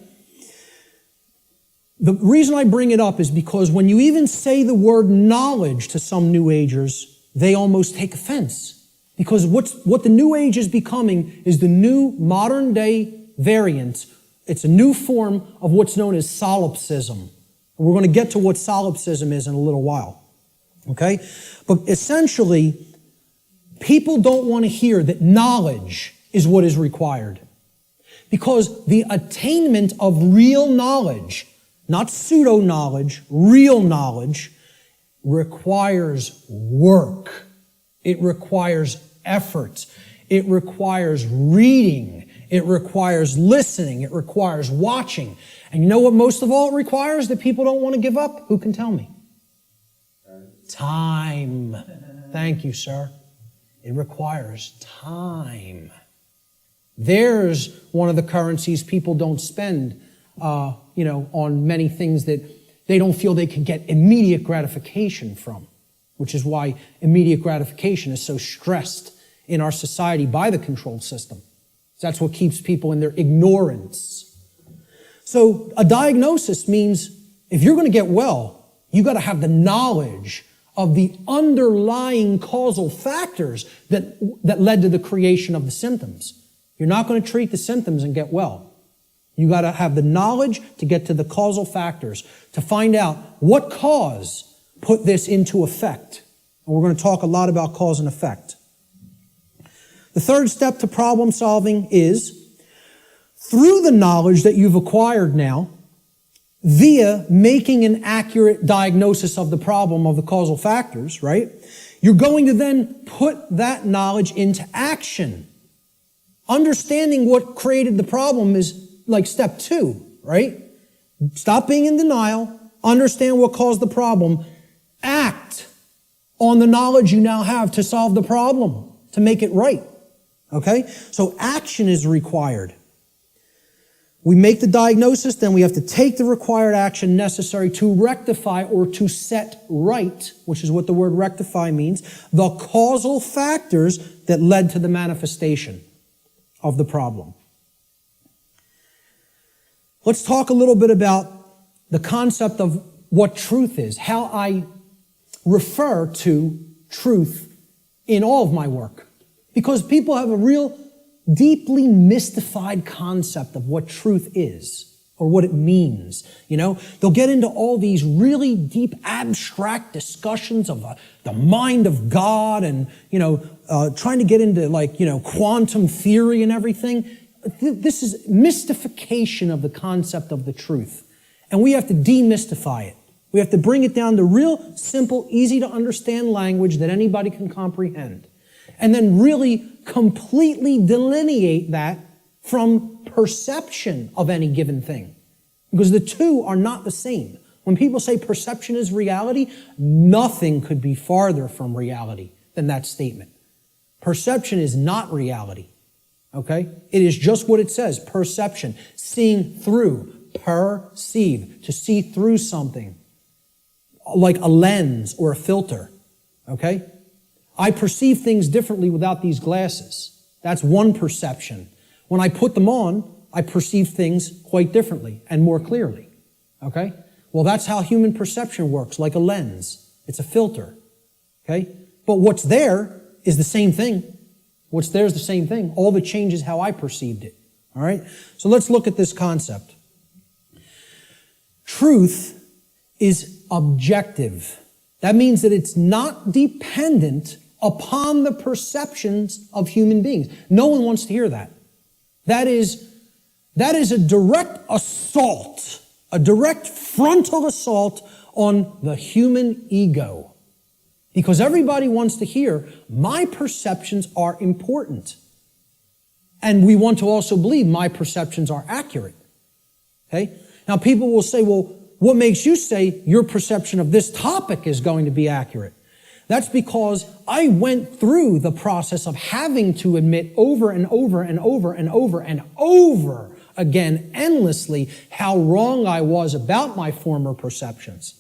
The reason I bring it up is because when you even say the word knowledge to some New Agers, they almost take offense. Because what the New Age is becoming is the new modern day variant. It's a new form of what's known as solipsism. We're going to get to what solipsism is in a little while. Okay? But essentially, people don't want to hear that knowledge is what is required. Because the attainment of real knowledge, not pseudo-knowledge, real knowledge, requires work. It requires effort. It requires reading. It requires listening. It requires watching. And you know what most of all it requires that people don't want to give up? Who can tell me? Time. Thank you, sir. It requires time. There's one of the currencies people don't spend, on many things that they don't feel they can get immediate gratification from, which is why immediate gratification is so stressed in our society by the control system. That's what keeps people in their ignorance. So a diagnosis means if you're going to get well, you got to have the knowledge of the underlying causal factors that led to the creation of the symptoms. You're not going to treat the symptoms and get well. You got to have the knowledge to get to the causal factors, to find out what cause put this into effect. And we're going to talk a lot about cause and effect. The third step to problem solving is, through the knowledge that you've acquired now, via making an accurate diagnosis of the problem of the causal factors, right? You're going to then put that knowledge into action. Understanding what created the problem is like step 2, right? Stop being in denial. Understand what caused the problem. Act on the knowledge you now have to solve the problem, to make it right. Okay? So action is required. We make the diagnosis, then we have to take the required action necessary to rectify or to set right, which is what the word rectify means, the causal factors that led to the manifestation of the problem. Let's talk a little bit about the concept of what truth is, how I refer to truth in all of my work. Because people have a real deeply mystified concept of what truth is or what it means. They'll get into all these really deep abstract discussions of the mind of God and, trying to get into quantum theory and everything. This is mystification of the concept of the truth. And we have to demystify it. We have to bring it down to real simple, easy to understand language that anybody can comprehend. And then really completely delineate that from perception of any given thing. Because the two are not the same. When people say perception is reality, nothing could be farther from reality than that statement. Perception is not reality. Okay? It is just what it says, perception. Seeing through, perceive, to see through something. Like a lens or a filter. Okay? I perceive things differently without these glasses. That's one perception. When I put them on, I perceive things quite differently and more clearly. Okay? Well, that's how human perception works, like a lens. It's a filter. Okay? But what's there is the same thing. What's there is the same thing. All that changes how I perceived it. All right? So let's look at this concept. Truth is objective. That means that it's not dependent upon the perceptions of human beings. No one wants to hear that. That is a direct assault, a direct frontal assault on the human ego. Because everybody wants to hear, my perceptions are important. And we want to also believe my perceptions are accurate. Okay? Now people will say, well, what makes you say your perception of this topic is going to be accurate? That's because I went through the process of having to admit over and over and over and over and over again, endlessly, how wrong I was about my former perceptions.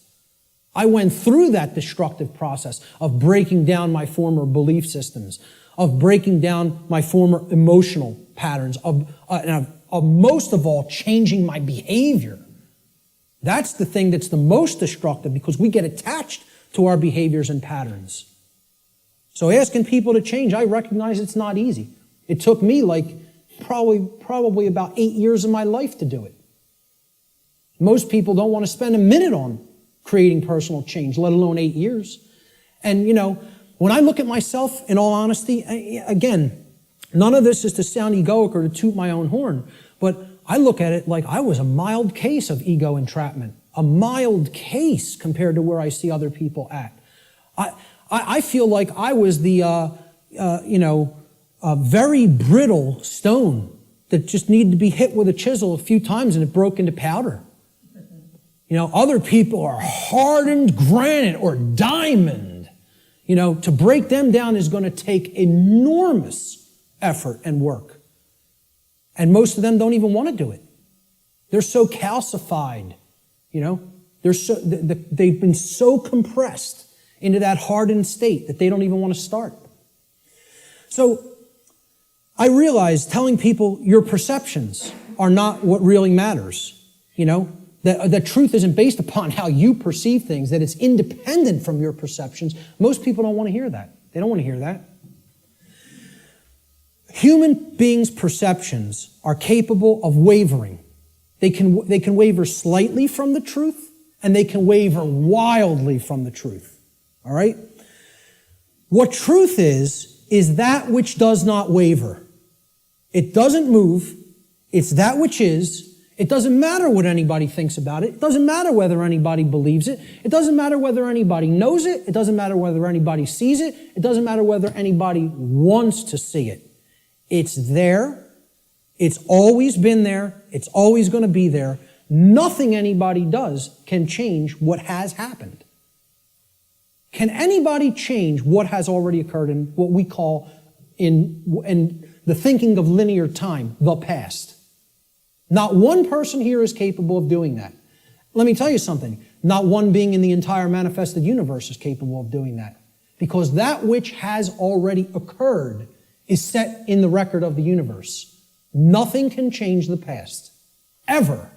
I went through that destructive process of breaking down my former belief systems, of breaking down my former emotional patterns, of most of all, changing my behavior. That's the thing that's the most destructive because we get attached to our behaviors and patterns. So asking people to change, I recognize it's not easy. It took me probably about 8 years of my life to do it. Most people don't want to spend a minute on creating personal change, let alone 8 years. And, when I look at myself, in all honesty, again, none of this is to sound egoic or to toot my own horn, but I look at it like I was a mild case of ego entrapment, a mild case compared to where I see other people at. I feel like I was the, very brittle stone that just needed to be hit with a chisel a few times and it broke into powder. Other people are hardened granite or diamond. To break them down is going to take enormous effort and work. And most of them don't even want to do it. They're so calcified, they've been so compressed into that hardened state that they don't even want to start. So I realize telling people your perceptions are not what really matters, that truth isn't based upon how you perceive things, that it's independent from your perceptions. Most people don't want to hear that. They don't want to hear that. Human beings' perceptions are capable of wavering. They can waver slightly from the truth, and they can waver wildly from the truth. All right? What truth is that which does not waver. It doesn't move. It's that which is. It doesn't matter what anybody thinks about it. It doesn't matter whether anybody believes it. It doesn't matter whether anybody knows it. It doesn't matter whether anybody sees it. It doesn't matter whether anybody wants to see it. It's there. It's always been there. It's always going to be there. Nothing anybody does can change what has happened. Can anybody change what has already occurred in what we call in the thinking of linear time, the past? Not one person here is capable of doing that. Let me tell you something. Not one being in the entire manifested universe is capable of doing that. Because that which has already occurred is set in the record of the universe. Nothing can change the past. Ever.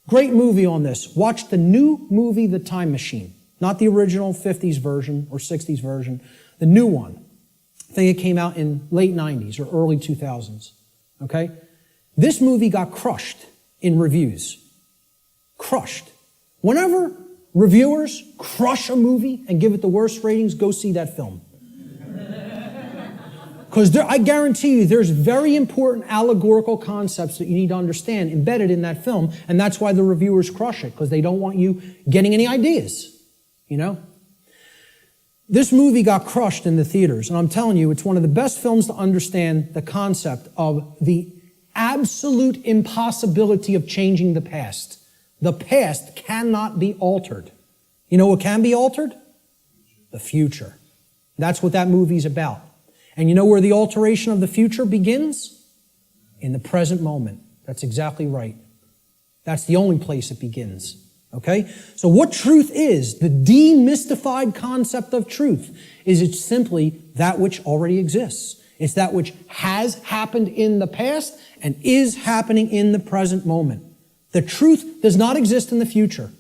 Great movie on this. Watch the new movie, The Time Machine. Not the original 50s version or 60s version. The new one. I think it came out in late 90s or early 2000s. Okay? This movie got crushed in reviews. Crushed. Whenever reviewers crush a movie and give it the worst ratings, go see that film. Because I guarantee you there's very important allegorical concepts that you need to understand embedded in that film, and that's why the reviewers crush it, because they don't want you getting any ideas, This movie got crushed in the theaters, and I'm telling you, it's one of the best films to understand the concept of the absolute impossibility of changing the past. The past cannot be altered. You know what can be altered? The future. That's what that movie's about. And you know where the alteration of the future begins? In the present moment. That's exactly right. That's the only place it begins. Okay? So what truth is, the demystified concept of truth, is it's simply that which already exists. It's that which has happened in the past and is happening in the present moment. The truth does not exist in the future.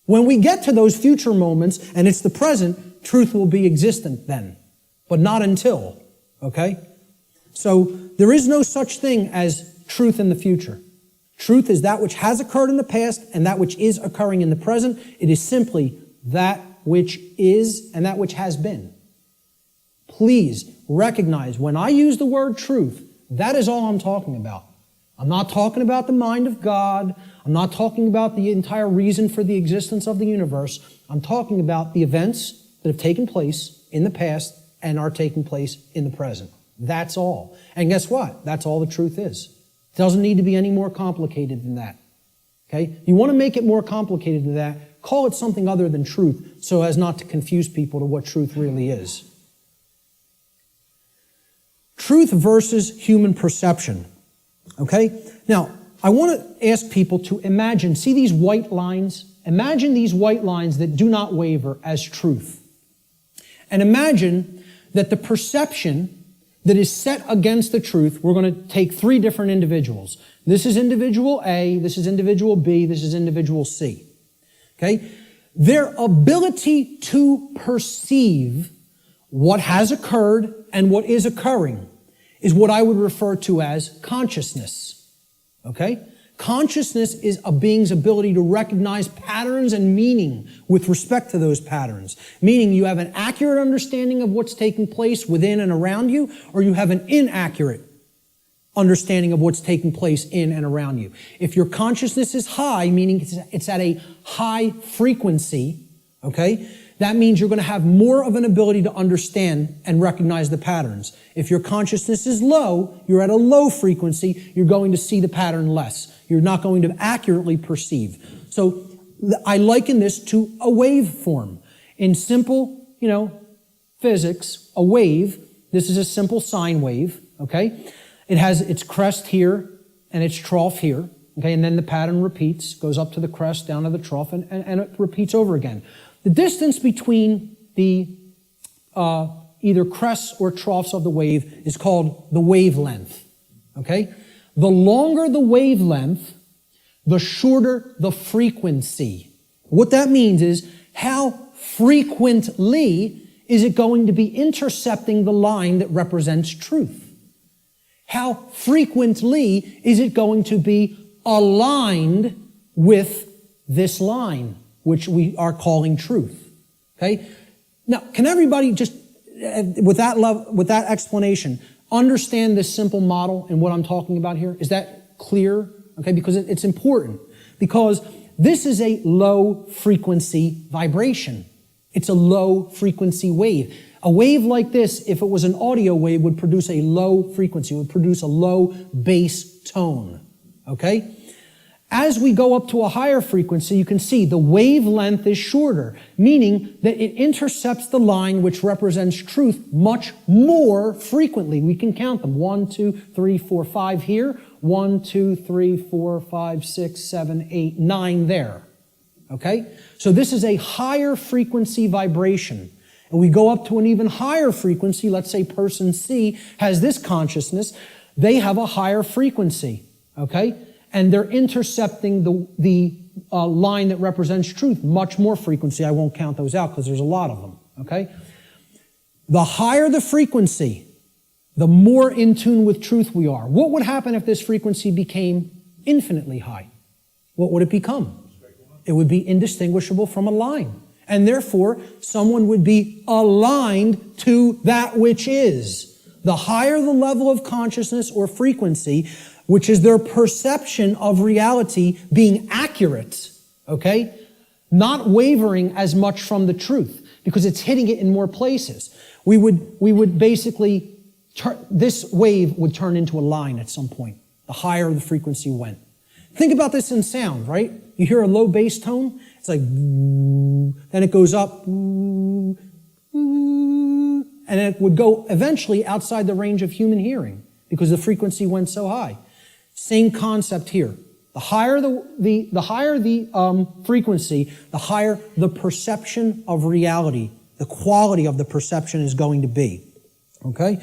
When we get to those future moments and it's the present, truth will be existent then, but not until, okay? So there is no such thing as truth in the future. Truth is that which has occurred in the past and that which is occurring in the present. It is simply that which is and that which has been. Please recognize when I use the word truth, that is all I'm talking about. I'm not talking about the mind of God. I'm not talking about the entire reason for the existence of the universe. I'm talking about the events that have taken place in the past and are taking place in the present. That's all. And guess what? That's all the truth is. It doesn't need to be any more complicated than that. Okay? You want to make it more complicated than that, call it something other than truth so as not to confuse people to what truth really is. Truth versus human perception. Okay? Now, I want to ask people to imagine, see these white lines? Imagine these white lines that do not waver as truth. And imagine that the perception that is set against the truth, we're going to take three different individuals. This is individual A, this is individual B, this is individual C. Okay? Their ability to perceive what has occurred and what is occurring is what I would refer to as consciousness. Okay? Consciousness is a being's ability to recognize patterns and meaning with respect to those patterns. Meaning you have an accurate understanding of what's taking place within and around you, or you have an inaccurate understanding of what's taking place in and around you. If your consciousness is high, meaning it's at a high frequency, okay, that means you're going to have more of an ability to understand and recognize the patterns. If your consciousness is low, you're at a low frequency, you're going to see the pattern less. You're not going to accurately perceive. So I liken this to a waveform. In simple, physics, a wave, this is a simple sine wave, okay? It has its crest here and its trough here, okay? And then the pattern repeats, goes up to the crest, down to the trough, and it repeats over again. The distance between the either crests or troughs of the wave is called the wavelength, okay? The longer the wavelength, the shorter the frequency. What that means is how frequently is it going to be intercepting the line that represents truth? How frequently is it going to be aligned with this line, which we are calling truth? Okay? Now, can everybody just, with that explanation, understand this simple model and what I'm talking about here? Is that clear? Okay, because it's important. Because this is a low frequency vibration. It's a low frequency wave. A wave like this, if it was an audio wave, would produce a low frequency, would produce a low bass tone. Okay? As we go up to a higher frequency, you can see the wavelength is shorter, meaning that it intercepts the line which represents truth much more frequently. We can count them. 1, 2, 3, 4, 5 here. 1, 2, 3, 4, 5, 6, 7, 8, 9 there. Okay? So this is a higher frequency vibration. And we go up to an even higher frequency. Let's say person C has this consciousness. They have a higher frequency. Okay? And they're intercepting the line that represents truth much more frequency. I won't count those out because there's a lot of them, okay? The higher the frequency, the more in tune with truth we are. What would happen if this frequency became infinitely high? What would it become? It would be indistinguishable from a line. And therefore, someone would be aligned to that which is. The higher the level of consciousness or frequency, which is their perception of reality being accurate, okay? Not wavering as much from the truth, because it's hitting it in more places. We would basically, this wave would turn into a line at some point, the higher the frequency went. Think about this in sound, right? You hear a low bass tone, it's like, then it goes up, and it would go eventually outside the range of human hearing, because the frequency went so high. Same concept here. The higher the frequency, the higher the perception of reality, the quality of the perception is going to be. Okay?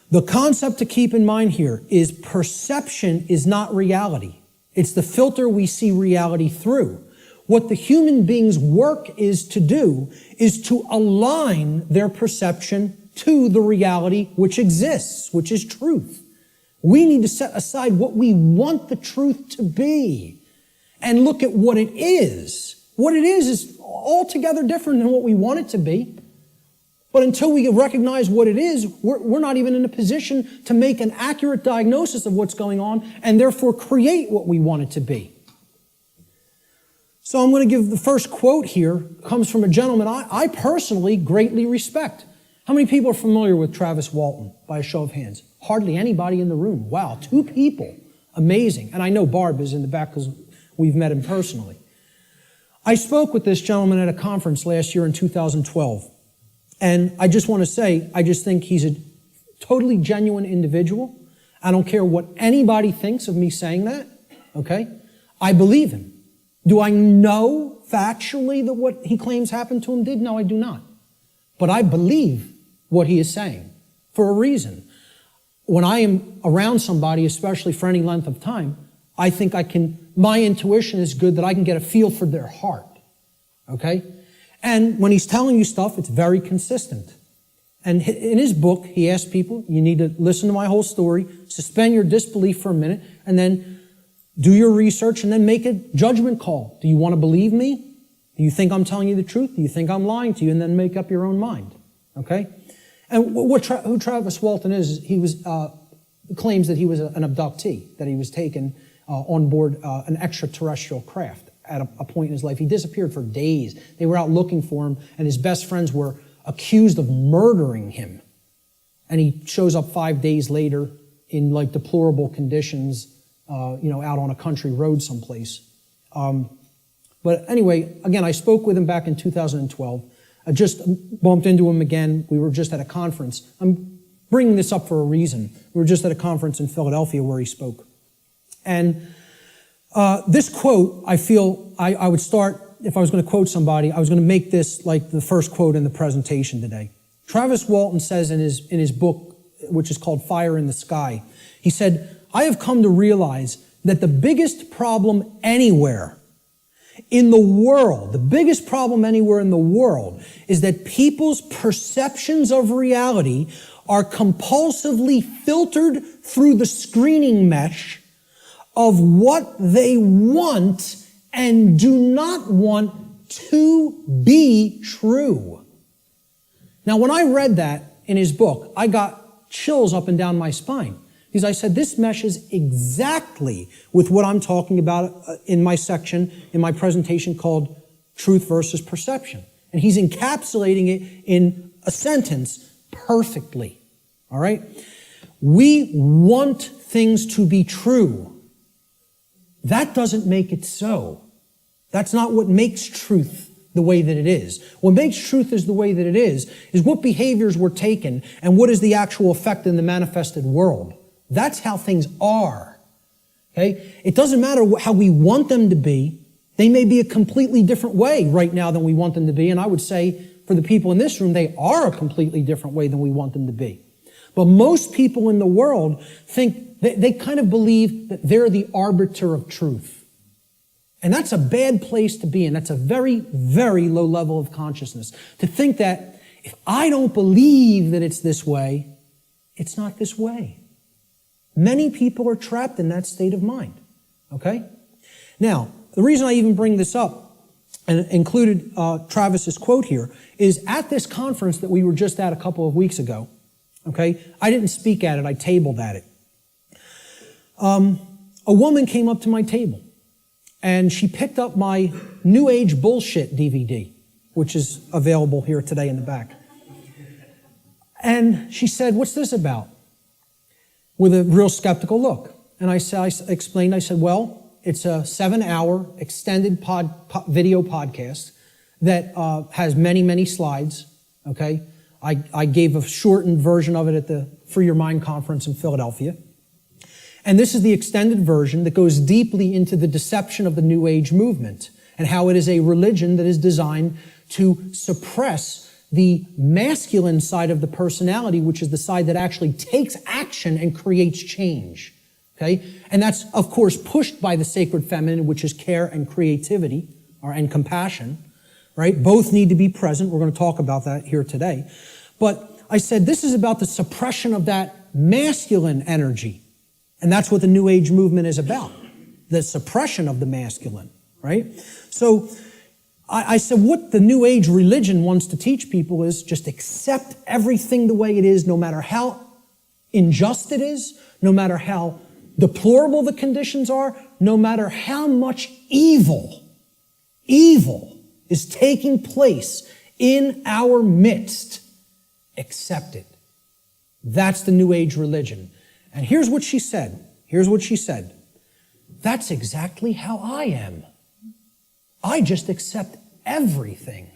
The concept to keep in mind here is perception is not reality. It's the filter we see reality through. What the human being's work is to do is to align their perception to the reality which exists, which is truth. We need to set aside what we want the truth to be and look at what it is. What it is altogether different than what we want it to be. But until we recognize what it is, we're not even in a position to make an accurate diagnosis of what's going on and therefore create what we want it to be. So I'm going to give the first quote here, comes from a gentleman I personally greatly respect. How many people are familiar with Travis Walton, by a show of hands? Hardly anybody in the room. Wow, 2 people. Amazing. And I know Barb is in the back because we've met him personally. I spoke with this gentleman at a conference last year in 2012. And I just want to say, I just think he's a totally genuine individual. I don't care what anybody thinks of me saying that, okay? I believe him. Do I know factually that what he claims happened to him did? No, I do not. But I believe what he is saying for a reason. when I am around somebody, especially for any length of time, I think my intuition is good that I can get a feel for their heart. Okay? And when he's telling you stuff, it's very consistent. And in his book, he asks people, you need to listen to my whole story, suspend your disbelief for a minute, and then do your research and then make a judgment call. Do you want to believe me? Do you think I'm telling you the truth? Do you think I'm lying to you? And then make up your own mind. Okay? And who Travis Walton is, he claims that he was an abductee, that he was taken on board an extraterrestrial craft at a point in his life. He disappeared for days. They were out looking for him, and his best friends were accused of murdering him. And he shows up 5 days later in like deplorable conditions, out on a country road someplace. But anyway, again, I spoke with him back in 2012. I just bumped into him again. We were just at a conference. I'm bringing this up for a reason. We were just at a conference in Philadelphia where he spoke. And this quote, I feel I would start, if I was going to quote somebody, I was going to make this like the first quote in the presentation today. Travis Walton says in his book, which is called Fire in the Sky, he said, I have come to realize that the biggest problem anywhere in the world, the biggest problem anywhere in the world is that people's perceptions of reality are compulsively filtered through the screening mesh of what they want and do not want to be true. Now, when I read that in his book, I got chills up and down my spine. Because I said, this meshes exactly with what I'm talking about in my section, in my presentation called Truth versus Perception. And he's encapsulating it in a sentence perfectly. All right? We want things to be true. That doesn't make it so. That's not what makes truth the way that it is. What makes truth is the way that it is what behaviors were taken and what is the actual effect in the manifested world. That's how things are. Okay? It doesn't matter how we want them to be. They may be a completely different way right now than we want them to be. And I would say for the people in this room, they are a completely different way than we want them to be. But most people in the world think, they kind of believe that they're the arbiter of truth. And that's a bad place to be in. That's a very, very low level of consciousness. To think that if I don't believe that it's this way, it's not this way. Many people are trapped in that state of mind. Okay? Now, the reason I even bring this up and included Travis's quote here is at this conference that we were just at a couple of weeks ago. Okay? I didn't speak at it. I tabled at it. A woman came up to my table and she picked up my New Age Bullshit DVD, which is available here today in the back. And she said, "What's this about?" With a real skeptical look. And I explained, well, it's a 7-hour extended video podcast that has many, many slides, okay? I gave a shortened version of it at the Free Your Mind conference in Philadelphia. And this is the extended version that goes deeply into the deception of the New Age movement and how it is a religion that is designed to suppress the masculine side of the personality, which is the side that actually takes action and creates change. Okay? And that's, of course, pushed by the sacred feminine, which is care and creativity, and compassion. Right? Both need to be present. We're going to talk about that here today. But I said this is about the suppression of that masculine energy. And that's what the New Age movement is about. The suppression of the masculine. Right? So I said what the New Age religion wants to teach people is just accept everything the way it is, no matter how unjust it is, no matter how deplorable the conditions are, no matter how much evil is taking place in our midst. Accept it. That's the New Age religion. And here's what she said. That's exactly how I am. I just accept everything.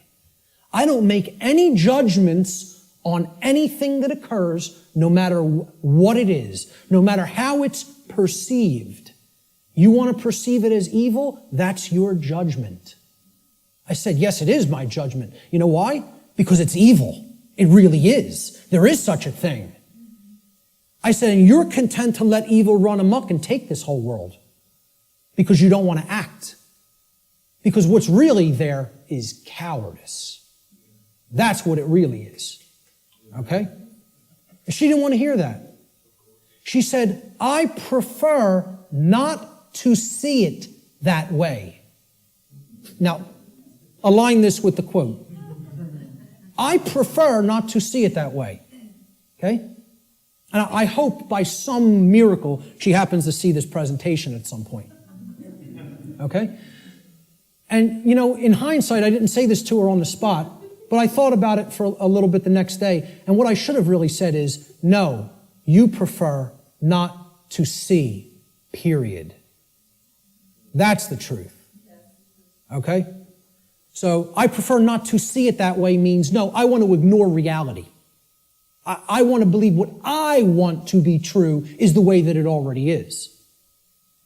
I don't make any judgments on anything that occurs, no matter what it is, no matter how it's perceived. You want to perceive it as evil? That's your judgment. I said, yes, it is my judgment. You know why? Because it's evil. It really is. There is such a thing. I said, and you're content to let evil run amok and take this whole world because you don't want to act. Because what's really there is cowardice. That's what it really is. Okay? And she didn't want to hear that. She said, I prefer not to see it that way. Now, align this with the quote. I prefer not to see it that way. Okay? And I hope by some miracle she happens to see this presentation at some point. Okay? And, you know, in hindsight, I didn't say this to her on the spot, but I thought about it for a little bit the next day. And what I should have really said is, no, you prefer not to see, period. That's the truth. Okay? So I prefer not to see it that way means, no, I want to ignore reality. I want to believe what I want to be true is the way that it already is.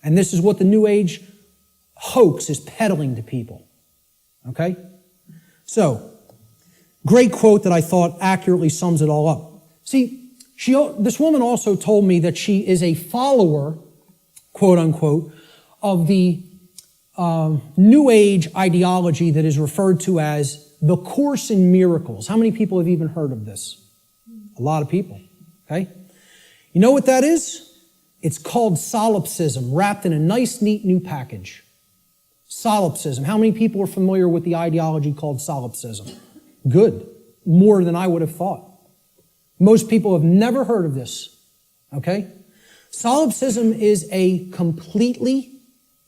And this is what the New Age hoax is peddling to people. Okay? So, great quote that I thought accurately sums it all up. See, this woman also told me that she is a follower, quote unquote, of the New Age ideology that is referred to as the Course in Miracles. How many people have even heard of this? A lot of people. Okay? You know what that is? It's called solipsism, wrapped in a nice, neat new package. Solipsism. How many people are familiar with the ideology called solipsism? Good. More than I would have thought. Most people have never heard of this. Okay? Solipsism is a completely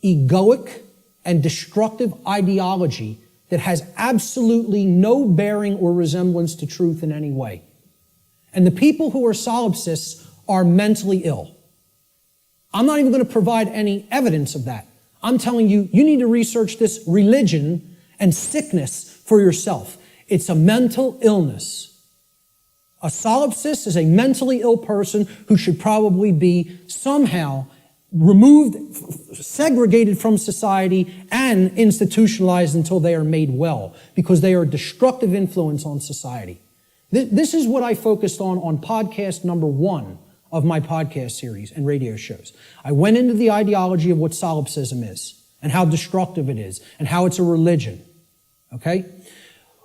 egoic and destructive ideology that has absolutely no bearing or resemblance to truth in any way. And the people who are solipsists are mentally ill. I'm not even going to provide any evidence of that. I'm telling you, you need to research this religion and sickness for yourself. It's a mental illness. A solipsist is a mentally ill person who should probably be somehow removed, segregated from society, and institutionalized until they are made well, because they are a destructive influence on society. This is what I focused on podcast number 1 of my podcast series and radio shows. I went into the ideology of what solipsism is and how destructive it is and how it's a religion. Okay?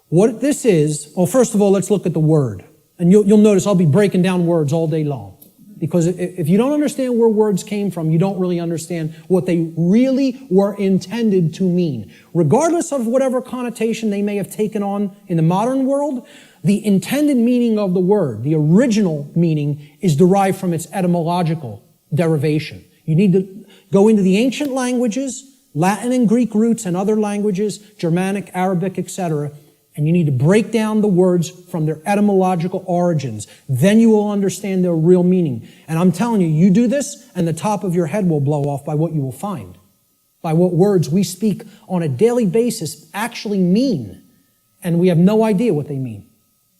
What this is, well, first of all, let's look at the word. And you'll notice I'll be breaking down words all day long. Because if you don't understand where words came from, you don't really understand what they really were intended to mean. Regardless of whatever connotation they may have taken on in the modern world, the intended meaning of the word, the original meaning, is derived from its etymological derivation. You need to go into the ancient languages, Latin and Greek roots and other languages, Germanic, Arabic, etc., and you need to break down the words from their etymological origins. Then you will understand their real meaning. And I'm telling you, you do this, and the top of your head will blow off by what you will find, by what words we speak on a daily basis actually mean, and we have no idea what they mean.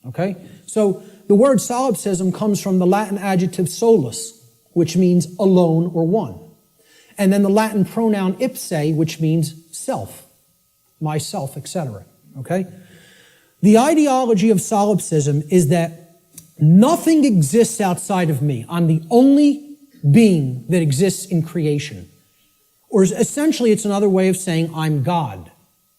Okay? So the word solipsism comes from the Latin adjective solus, which means alone or one. And then the Latin pronoun ipse, which means self, myself, etc. Okay? The ideology of solipsism is that nothing exists outside of me. I'm the only being that exists in creation. Or essentially, it's another way of saying I'm God.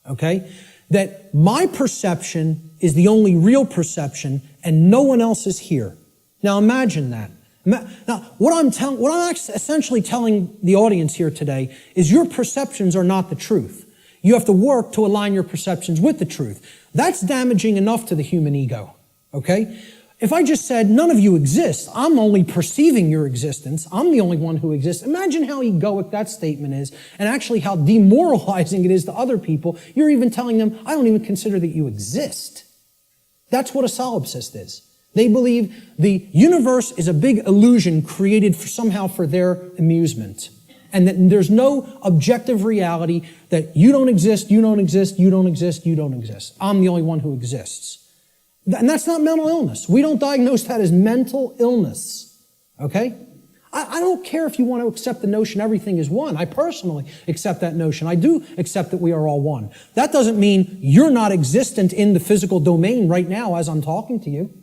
Okay? That my perception is the only real perception and no one else is here. Now imagine that. Now, what I'm essentially telling the audience here today is your perceptions are not the truth. You have to work to align your perceptions with the truth. That's damaging enough to the human ego, okay? If I just said, none of you exist, I'm only perceiving your existence, I'm the only one who exists, imagine how egoic that statement is, and actually how demoralizing it is to other people. You're even telling them, I don't even consider that you exist. That's what a solipsist is. They believe the universe is a big illusion created somehow for their amusement. And that there's no objective reality that you don't exist, you don't exist, you don't exist, you don't exist. I'm the only one who exists. And that's not mental illness. We don't diagnose that as mental illness. Okay? I don't care if you want to accept the notion everything is one. I personally accept that notion. I do accept that we are all one. That doesn't mean you're not existent in the physical domain right now as I'm talking to you.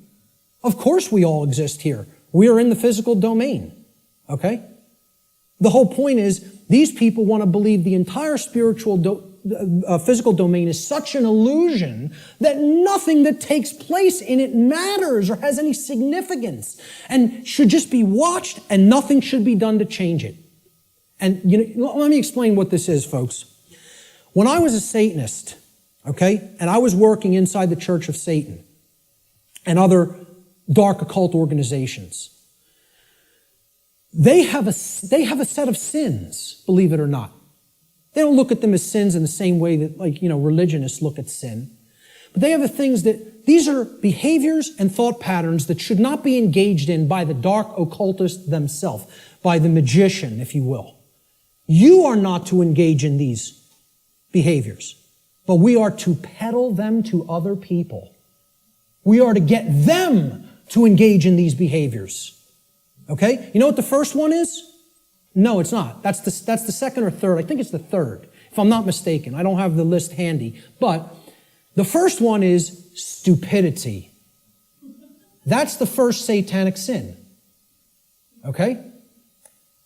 Of course we all exist here. We are in the physical domain, okay? The whole point is these people want to believe the entire physical domain is such an illusion that nothing that takes place in it matters or has any significance and should just be watched and nothing should be done to change it. And let me explain what this is, folks. When I was a Satanist, okay, and I was working inside the Church of Satan and other dark occult organizations, they have a set of sins, believe it or not. They don't look at them as sins in the same way that, religionists look at sin. But they have the things that, these are behaviors and thought patterns that should not be engaged in by the dark occultist themselves, by the magician, if you will. You are not to engage in these behaviors, but we are to peddle them to other people. We are to get them to engage in these behaviors. Okay? You know what the first one is? No, it's not. That's the second or third. I think it's the third, if I'm not mistaken. I don't have the list handy. But the first one is stupidity. That's the first satanic sin. Okay?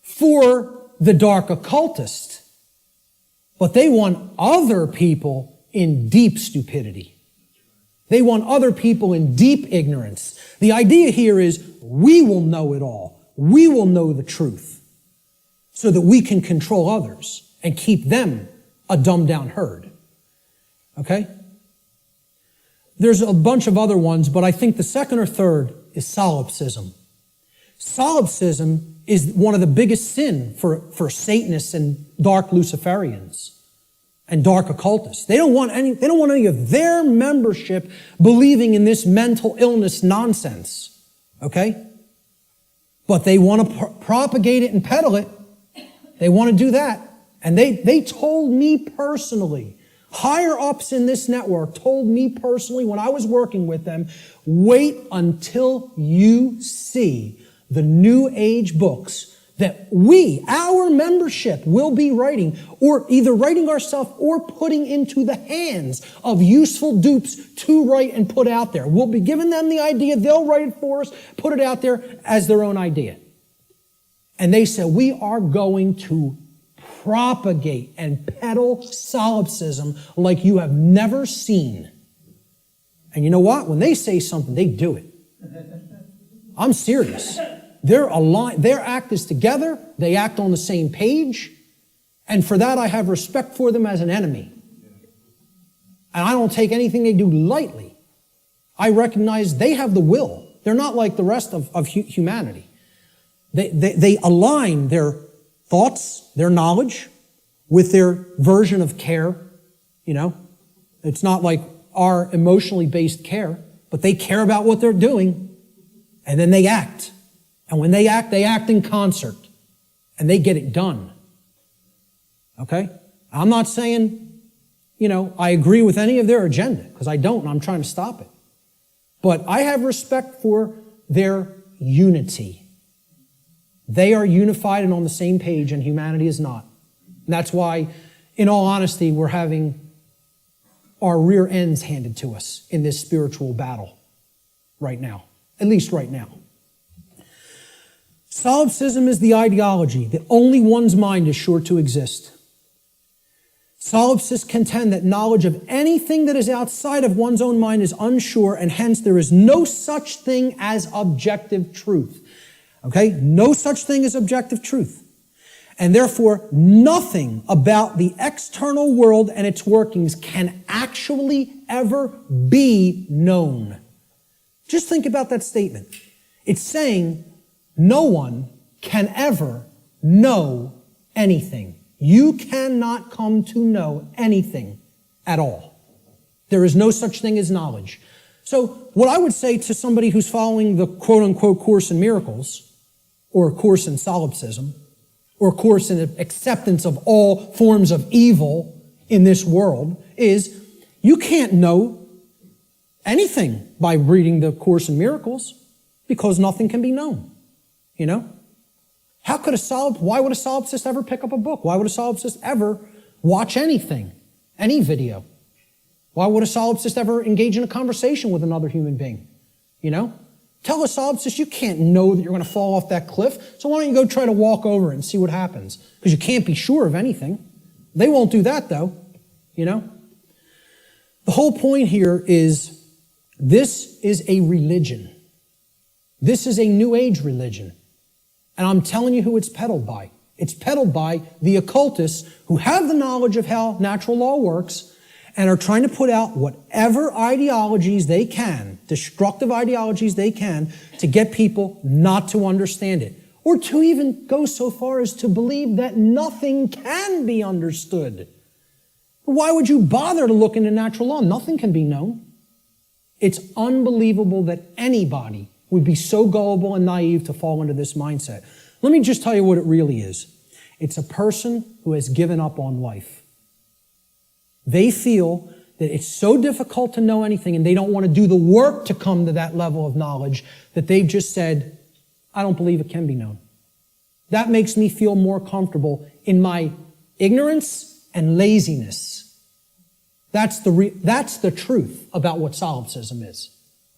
For the dark occultist. But they want other people in deep stupidity. They want other people in deep ignorance. The idea here is we will know it all. We will know the truth so that we can control others and keep them a dumbed down herd. Okay? There's a bunch of other ones, but I think the second or third is solipsism. Solipsism is one of the biggest sin for Satanists and dark Luciferians and dark occultists. They don't want any of their membership believing in this mental illness nonsense. Okay? But they want to propagate it and peddle it. They want to do that. And they told me personally, higher ups in this network told me personally when I was working with them, wait until you see the New Age books that our membership, will be writing, or either writing ourselves or putting into the hands of useful dupes to write and put out there. We'll be giving them the idea, they'll write it for us, put it out there as their own idea. And they said, we are going to propagate and peddle solipsism like you have never seen. And you know what? When they say something, they do it. I'm serious. They're aligned. Their act is together. They act on the same page. And for that, I have respect for them as an enemy. And I don't take anything they do lightly. I recognize they have the will. They're not like the rest of humanity. They align their thoughts, their knowledge, with their version of care. It's not like our emotionally based care, but they care about what they're doing, and then they act. And when they act in concert, and they get it done. Okay? I'm not saying, I agree with any of their agenda, because I don't, and I'm trying to stop it. But I have respect for their unity. They are unified and on the same page, and humanity is not. And that's why, in all honesty, we're having our rear ends handed to us in this spiritual battle right now. At least right now. Solipsism is the ideology that only one's mind is sure to exist. Solipsists contend that knowledge of anything that is outside of one's own mind is unsure, and hence there is no such thing as objective truth. Okay? No such thing as objective truth. And therefore, nothing about the external world and its workings can actually ever be known. Just think about that statement. It's saying no one can ever know anything. You cannot come to know anything at all. There is no such thing as knowledge. So what I would say to somebody who's following the quote-unquote Course in Miracles, or a course in solipsism, or a course in acceptance of all forms of evil in this world, is you can't know anything by reading the Course in Miracles, because nothing can be known. Why would a solipsist ever pick up a book? Why would a solipsist ever watch anything, any video? Why would a solipsist ever engage in a conversation with another human being? Tell a solipsist you can't know that you're going to fall off that cliff, so why don't you go try to walk over it and see what happens? Because you can't be sure of anything. They won't do that, though, you know? The whole point here is this is a religion. This is a New Age religion. And I'm telling you who it's peddled by. It's peddled by the occultists who have the knowledge of how natural law works and are trying to put out whatever ideologies they can, destructive ideologies they can, to get people not to understand it. Or to even go so far as to believe that nothing can be understood. Why would you bother to look into natural law? Nothing can be known. It's unbelievable that anybody would be so gullible and naive to fall into this mindset. Let me just tell you what it really is. It's a person who has given up on life. They feel that it's so difficult to know anything and they don't want to do the work to come to that level of knowledge that they've just said, I don't believe it can be known. That makes me feel more comfortable in my ignorance and laziness. That's the truth about what solipsism is.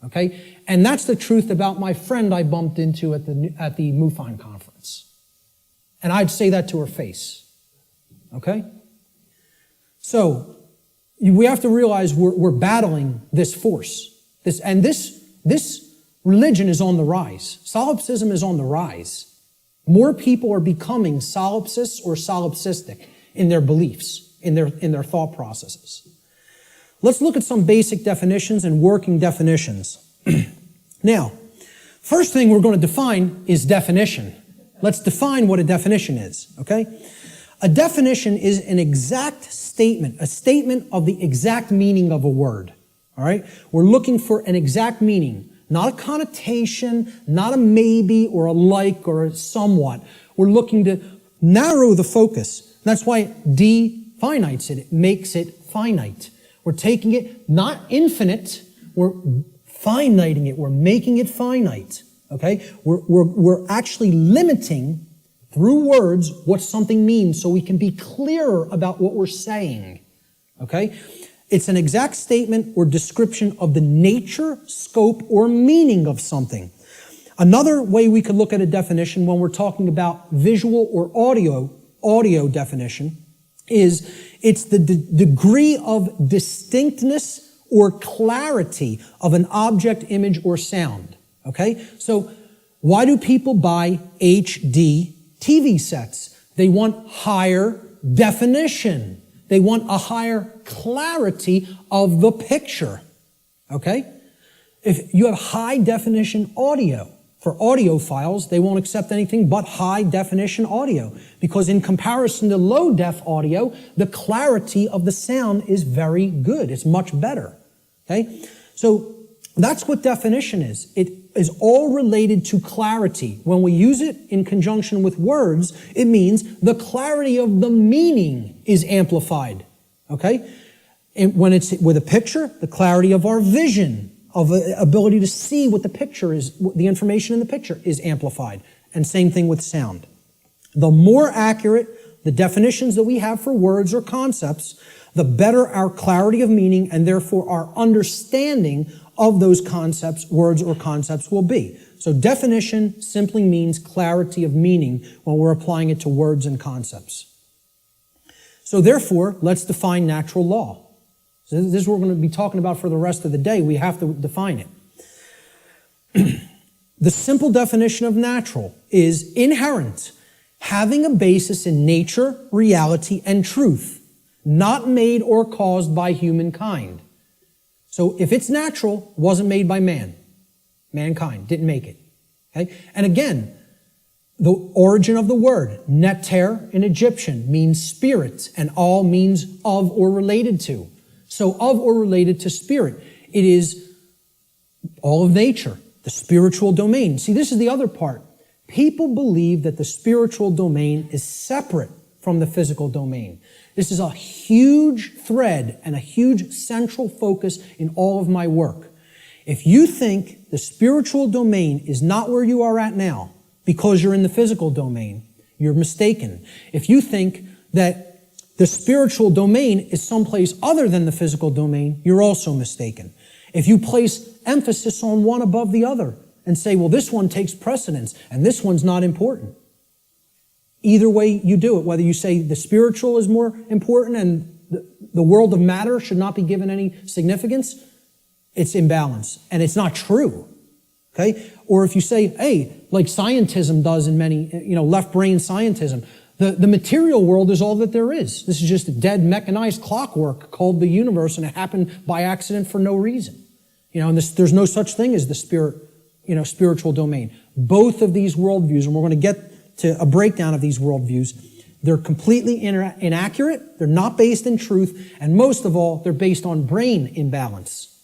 Okay? And that's the truth about my friend I bumped into at the MUFON conference. And I'd say that to her face. Okay? So, we have to realize we're battling this force. This religion is on the rise. Solipsism is on the rise. More people are becoming solipsists or solipsistic in their beliefs, in their thought processes. Let's look at some basic definitions and working definitions. Now, first thing we're going to define is definition. Let's define what a definition is, okay? A definition is an exact statement, a statement of the exact meaning of a word, all right? We're looking for an exact meaning, not a connotation, not a maybe or a like or a somewhat. We're looking to narrow the focus. That's why it definites it. It makes it finite. We're taking it not infinite, we're finiting it. We're making it finite, okay? We're actually limiting through words what something means so we can be clearer about what we're saying, okay? It's an exact statement or description of the nature, scope, or meaning of something. Another way we could look at a definition when we're talking about visual or audio definition is it's the degree of distinctness or clarity of an object, image, or sound, okay? So why do people buy HD TV sets? They want higher definition. They want a higher clarity of the picture, okay? If you have high definition audio, for audiophiles, they won't accept anything but high definition audio because in comparison to low def audio, the clarity of the sound is very good. It's much better, okay? So that's what definition is. It is all related to clarity. When we use it in conjunction with words, it means the clarity of the meaning is amplified, okay? And when it's with a picture, the clarity of our vision, of the ability to see what the picture is, the information in the picture is amplified. And same thing with sound. The more accurate the definitions that we have for words or concepts, the better our clarity of meaning and therefore our understanding of those concepts, words or concepts will be. So definition simply means clarity of meaning when we're applying it to words and concepts. So therefore, let's define natural law. So this is what we're going to be talking about for the rest of the day. We have to define it. The simple definition of natural is inherent, having a basis in nature, reality, and truth, not made or caused by humankind. So if it's natural, it wasn't made by man. Mankind didn't make it. Okay? And again, the origin of the word, neter in Egyptian, means spirit, and all means of or related to. So of or related to spirit. It is all of nature, the spiritual domain. See, this is the other part. People believe that the spiritual domain is separate from the physical domain. This is a huge thread and a huge central focus in all of my work. If you think the spiritual domain is not where you are at now because you're in the physical domain, you're mistaken. If you think that the spiritual domain is someplace other than the physical domain, you're also mistaken. If you place emphasis on one above the other, and say, well, this one takes precedence and this one's not important. Either way you do it, whether you say the spiritual is more important and the world of matter should not be given any significance, it's imbalance and it's not true. Okay? Or if you say, hey, like scientism does in many, left brain scientism, the material world is all that there is. This is just a dead mechanized clockwork called the universe, and it happened by accident for no reason. And there's no such thing as the spiritual domain. Both of these worldviews, and we're going to get to a breakdown of these worldviews, they're completely inaccurate, they're not based in truth, and most of all, they're based on brain imbalance.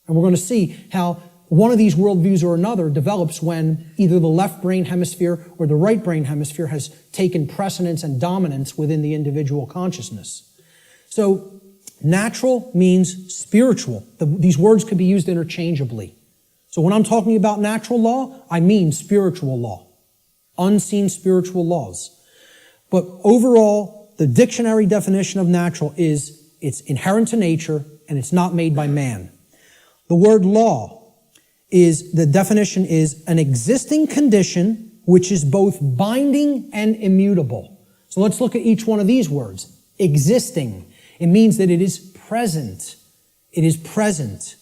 And we're going to see how one of these worldviews or another develops when either the left brain hemisphere or the right brain hemisphere has taken precedence and dominance within the individual consciousness. So, natural means spiritual. These words could be used interchangeably. So when I'm talking about natural law, I mean spiritual law. Unseen spiritual laws. But overall, the dictionary definition of natural is it's inherent to nature and it's not made by man. The word law the definition is an existing condition which is both binding and immutable. So let's look at each one of these words. Existing. It means that it is present. It is present.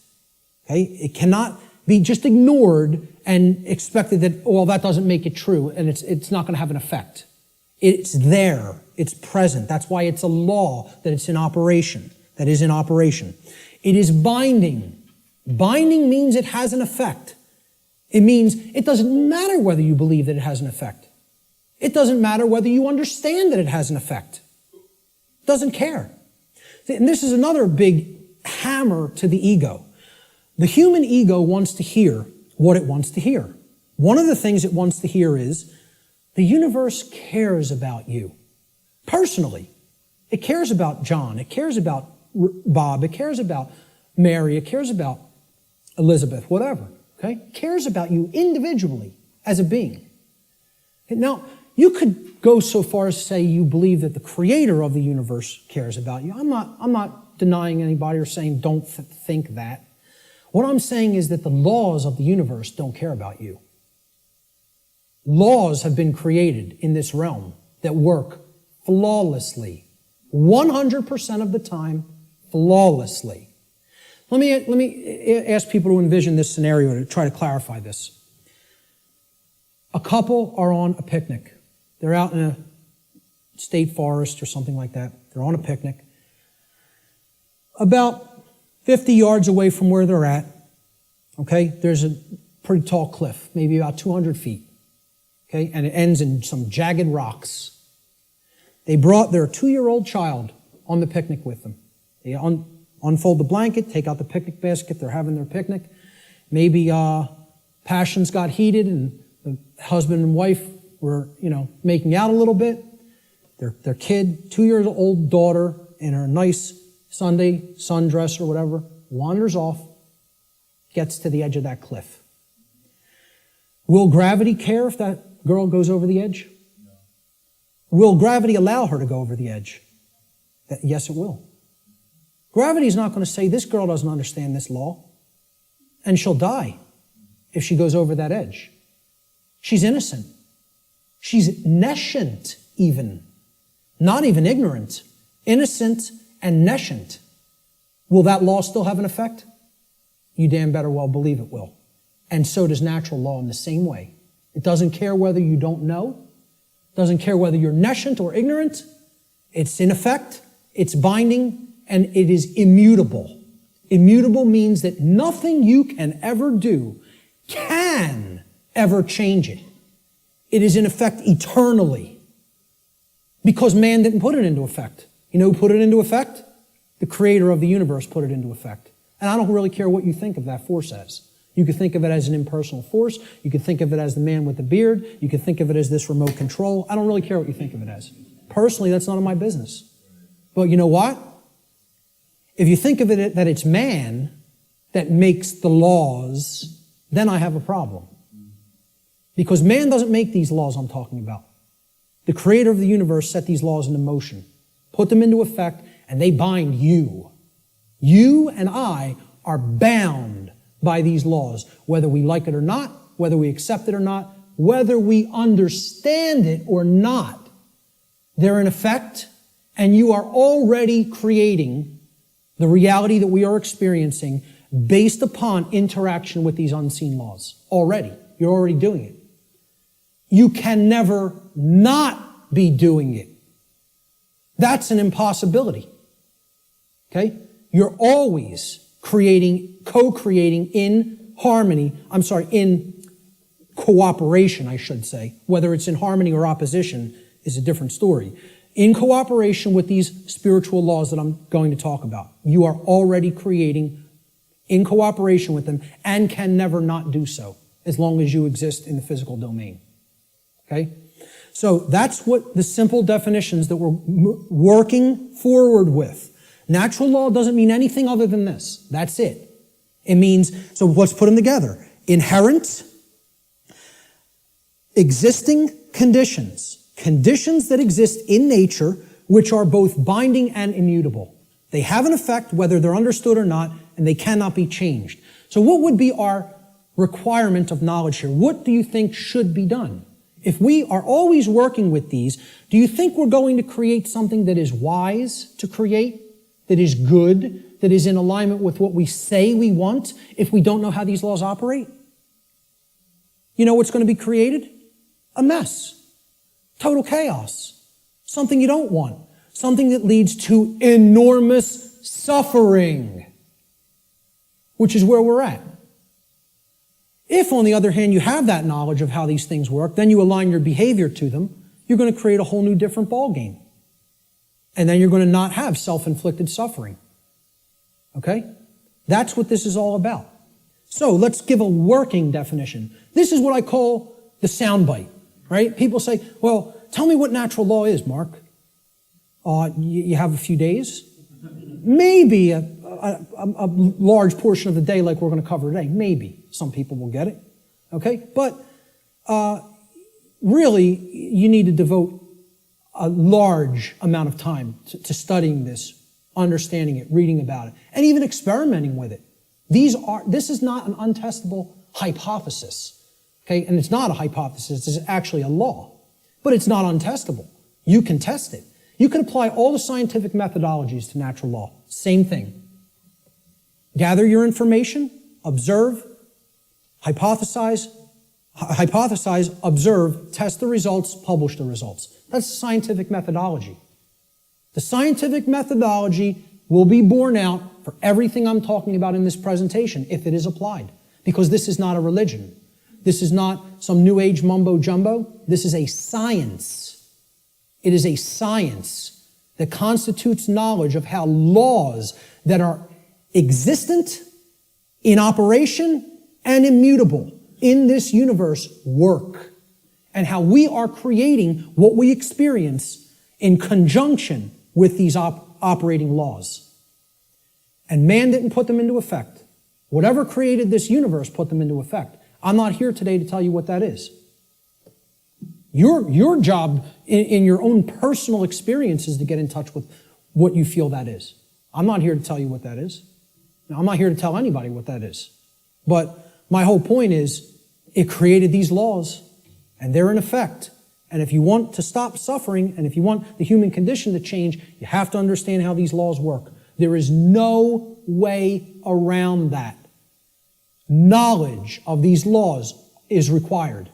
Okay? It cannot be just ignored and expected that, that doesn't make it true and it's not going to have an effect. It's there. It's present. That's why it's a law, that it's in operation. That is in operation. It is binding. Binding means it has an effect. It means it doesn't matter whether you believe that it has an effect. It doesn't matter whether you understand that it has an effect. It doesn't care. And this is another big hammer to the ego. The human ego wants to hear what it wants to hear. One of the things it wants to hear is the universe cares about you. Personally. It cares about John. It cares about Bob. It cares about Mary. It cares about Elizabeth, whatever, okay? Cares about you individually as a being. Now, you could go so far as to say you believe that the creator of the universe cares about you. I'm not denying anybody or saying don't think that. What I'm saying is that the laws of the universe don't care about you. Laws have been created in this realm that work flawlessly, 100% of the time, flawlessly. Let me ask people to envision this scenario to try to clarify this. A couple are on a picnic. They're out in a state forest or something like that. They're on a picnic. About 50 yards away from where they're at, okay, there's a pretty tall cliff, maybe about 200 feet, okay, and it ends in some jagged rocks. They brought their 2-year-old child on the picnic with them. They unfold the blanket, take out the picnic basket, they're having their picnic. Maybe passions got heated and the husband and wife were, making out a little bit. Their kid, 2-year-old daughter, in her nice Sunday sundress or whatever, wanders off, gets to the edge of that cliff. Will gravity care if that girl goes over the edge? No. Will gravity allow her to go over the edge? Yes, it will. Gravity is not going to say, this girl doesn't understand this law, and she'll die if she goes over that edge. She's innocent. She's nescient even. Not even ignorant. Innocent and nescient. Will that law still have an effect? You damn better well believe it will. And so does natural law in the same way. It doesn't care whether you don't know. It doesn't care whether you're nescient or ignorant. It's in effect. It's binding. And it is immutable. Immutable means that nothing you can ever do can ever change it. It is in effect eternally. Because man didn't put it into effect. You know who put it into effect? The creator of the universe put it into effect. And I don't really care what you think of that force as. You could think of it as an impersonal force. You could think of it as the man with the beard. You could think of it as this remote control. I don't really care what you think of it as. Personally, that's none of my business. But you know what? If you think of it that it's man that makes the laws, then I have a problem. Because man doesn't make these laws I'm talking about. The creator of the universe set these laws into motion, put them into effect, and they bind you. You and I are bound by these laws, whether we like it or not, whether we accept it or not, whether we understand it or not, they're in effect, and you are already creating the reality that we are experiencing based upon interaction with these unseen laws. Already. You're already doing it. You can never not be doing it. That's an impossibility. Okay? You're always creating, co-creating in harmony, in cooperation, I should say. Whether it's in harmony or opposition is a different story. In cooperation with these spiritual laws that I'm going to talk about. You are already creating in cooperation with them and can never not do so as long as you exist in the physical domain. Okay? So that's what the simple definitions that we're working forward with. Natural law doesn't mean anything other than this. That's it. It means, so let's put them together. Inherent, existing conditions. Conditions that exist in nature which are both binding and immutable. They have an effect whether they're understood or not, and they cannot be changed. So what would be our requirement of knowledge here? What do you think should be done? If we are always working with these, do you think we're going to create something that is wise to create, that is good, that is in alignment with what we say we want if we don't know how these laws operate? You know what's going to be created? A mess. Total chaos. Something you don't want. Something that leads to enormous suffering, which is where we're at. If, on the other hand, you have that knowledge of how these things work, then you align your behavior to them, you're going to create a whole new different ballgame. And then you're going to not have self-inflicted suffering. Okay? That's what this is all about. So let's give a working definition. This is what I call the soundbite, right? People say, well, tell me what natural law is, Mark. You have a few days? Maybe a large portion of the day like we're going to cover today. Maybe. Some people will get it. Okay? But really, you need to devote a large amount of time to studying this, understanding it, reading about it, and even experimenting with it. This is not an untestable hypothesis. Okay? And it's not a hypothesis. It's actually a law. But it's not untestable. You can test it. You can apply all the scientific methodologies to natural law. Same thing. Gather your information, observe, hypothesize, observe, test the results, publish the results. That's scientific methodology. The scientific methodology will be borne out for everything I'm talking about in this presentation if it is applied. Because this is not a religion. This is not some New Age mumbo jumbo. This is a science. It is a science that constitutes knowledge of how laws that are existent, in operation, and immutable in this universe work, and how we are creating what we experience in conjunction with these operating laws. And man didn't put them into effect. Whatever created this universe put them into effect. I'm not here today to tell you what that is. Your job in your own personal experience is to get in touch with what you feel that is. I'm not here to tell you what that is. Now, I'm not here to tell anybody what that is. But my whole point is it created these laws, and they're in effect. And if you want to stop suffering, and if you want the human condition to change, you have to understand how these laws work. There is no way around that. Knowledge of these laws is required.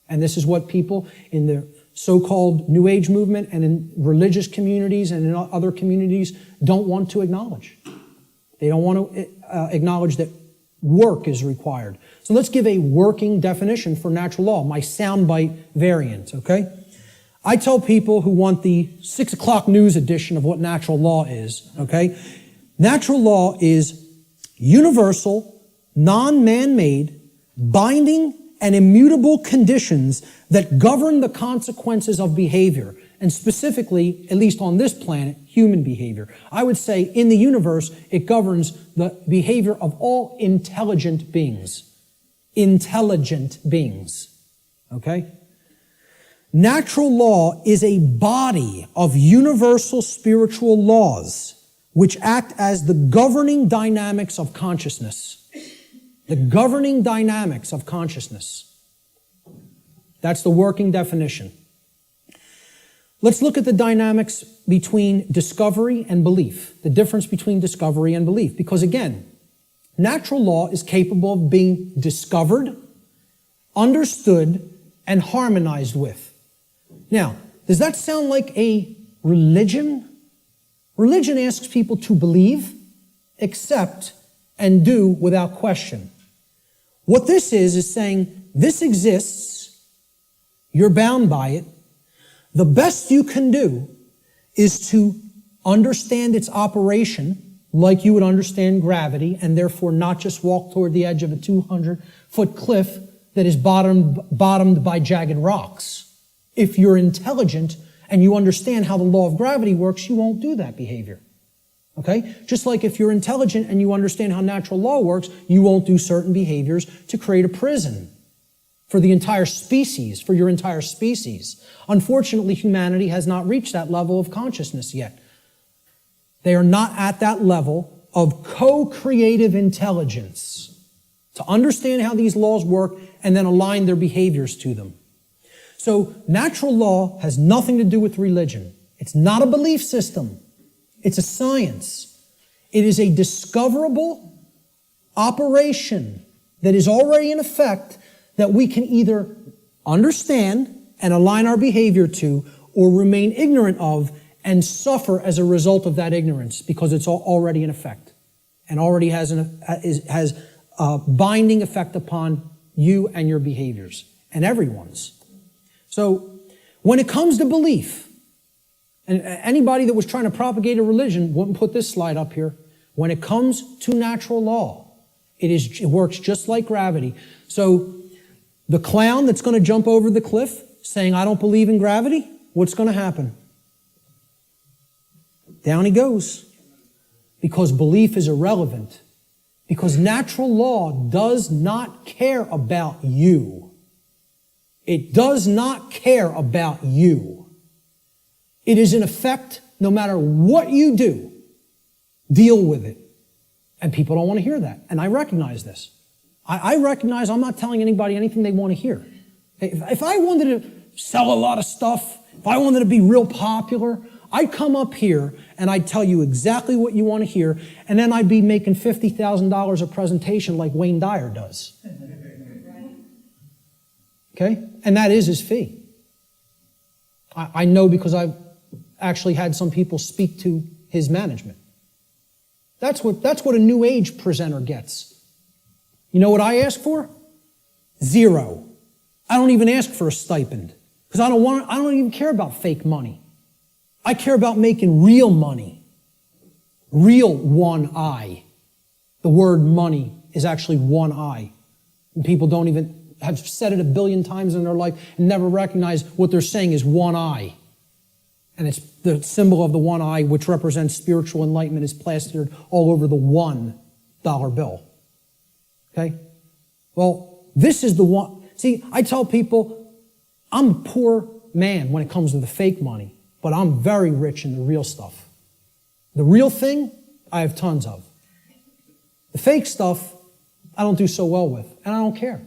And this is what people in the so-called New Age movement and in religious communities and in other communities don't want to acknowledge. They don't want to acknowledge that work is required. So let's give a working definition for natural law, my soundbite variant, okay? I tell people who want the 6 o'clock news edition of what natural law is, okay? Natural law is universal, non-man-made, binding, and immutable conditions that govern the consequences of behavior, and specifically, at least on this planet, human behavior. I would say in the universe, it governs the behavior of all intelligent beings. Intelligent beings. Okay? Natural law is a body of universal spiritual laws which act as the governing dynamics of consciousness. The governing dynamics of consciousness. That's the working definition. Let's look at the dynamics between discovery and belief, the difference between discovery and belief. Because again, natural law is capable of being discovered, understood, and harmonized with. Now, does that sound like a religion? Religion asks people to believe, accept, and do without question. What this is saying, this exists, you're bound by it. The best you can do is to understand its operation like you would understand gravity, and therefore not just walk toward the edge of a 200-foot cliff that is bottomed by jagged rocks. If you're intelligent and you understand how the law of gravity works, you won't do that behavior. Okay? Just like if you're intelligent and you understand how natural law works, you won't do certain behaviors to create a prison for the entire species, for your entire species. Unfortunately, humanity has not reached that level of consciousness yet. They are not at that level of co-creative intelligence to understand how these laws work and then align their behaviors to them. So natural law has nothing to do with religion. It's not a belief system. It's a science. It is a discoverable operation that is already in effect that we can either understand and align our behavior to or remain ignorant of and suffer as a result of that ignorance because it's already in effect and already has a binding effect upon you and your behaviors and everyone's. So when it comes to belief, and anybody that was trying to propagate a religion wouldn't put this slide up here. When it comes to natural law, it works just like gravity. So the clown that's going to jump over the cliff saying, I don't believe in gravity, what's going to happen? Down he goes. Because belief is irrelevant. Because natural law does not care about you. It does not care about you. It is in effect, no matter what you do, deal with it. And people don't want to hear that. And I recognize this. I recognize I'm not telling anybody anything they want to hear. If I wanted to sell a lot of stuff, if I wanted to be real popular, I'd come up here and I'd tell you exactly what you want to hear, and then I'd be making $50,000 a presentation like Wayne Dyer does. Okay? And that is his fee. I know because I've actually had some people speak to his management. That's what a new age presenter gets. You know what I ask for? 0. I don't even ask for a stipend because I don't even care about fake money. I care about making real money. Real one eye. The word money is actually one eye. And people don't even have said it 1 billion times in their life and never recognize what they're saying is one eye. And it's the symbol of the one eye, which represents spiritual enlightenment, is plastered all over the $1 bill. Okay? Well, this is the one. See, I tell people, I'm a poor man when it comes to the fake money, but I'm very rich in the real stuff. The real thing, I have tons of. The fake stuff, I don't do so well with, and I don't care.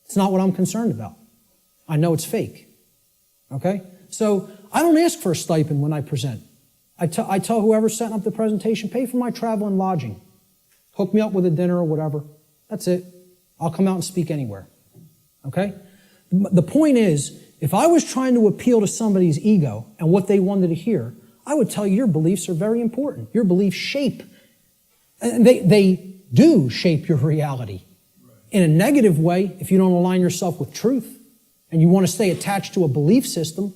It's not what I'm concerned about. I know it's fake. Okay? So I don't ask for a stipend when I present. I tell whoever's setting up the presentation, pay for my travel and lodging. Hook me up with a dinner or whatever. That's it. I'll come out and speak anywhere. Okay? The point is, if I was trying to appeal to somebody's ego and what they wanted to hear, I would tell you your beliefs are very important. Your beliefs shape. And they do shape your reality. In a negative way, if you don't align yourself with truth and you want to stay attached to a belief system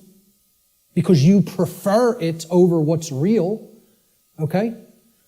because you prefer it over what's real, okay?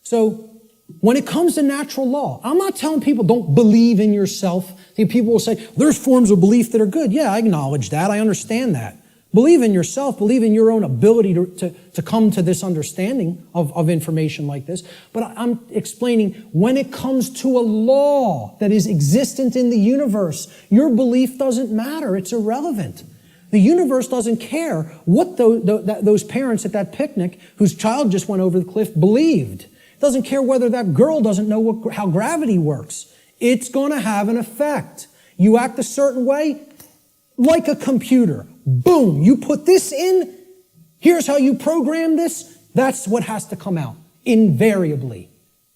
So when it comes to natural law, I'm not telling people don't believe in yourself. People will say, there's forms of belief that are good. Yeah, I acknowledge that. I understand that. Believe in yourself. Believe in your own ability to come to this understanding of information like this. But I'm explaining when it comes to a law that is existent in the universe, your belief doesn't matter. It's irrelevant. The universe doesn't care what those parents at that picnic whose child just went over the cliff believed. It doesn't care whether that girl doesn't know how gravity works. It's going to have an effect. You act a certain way, like a computer. Boom, you put this in, here's how you program this, that's what has to come out. Invariably.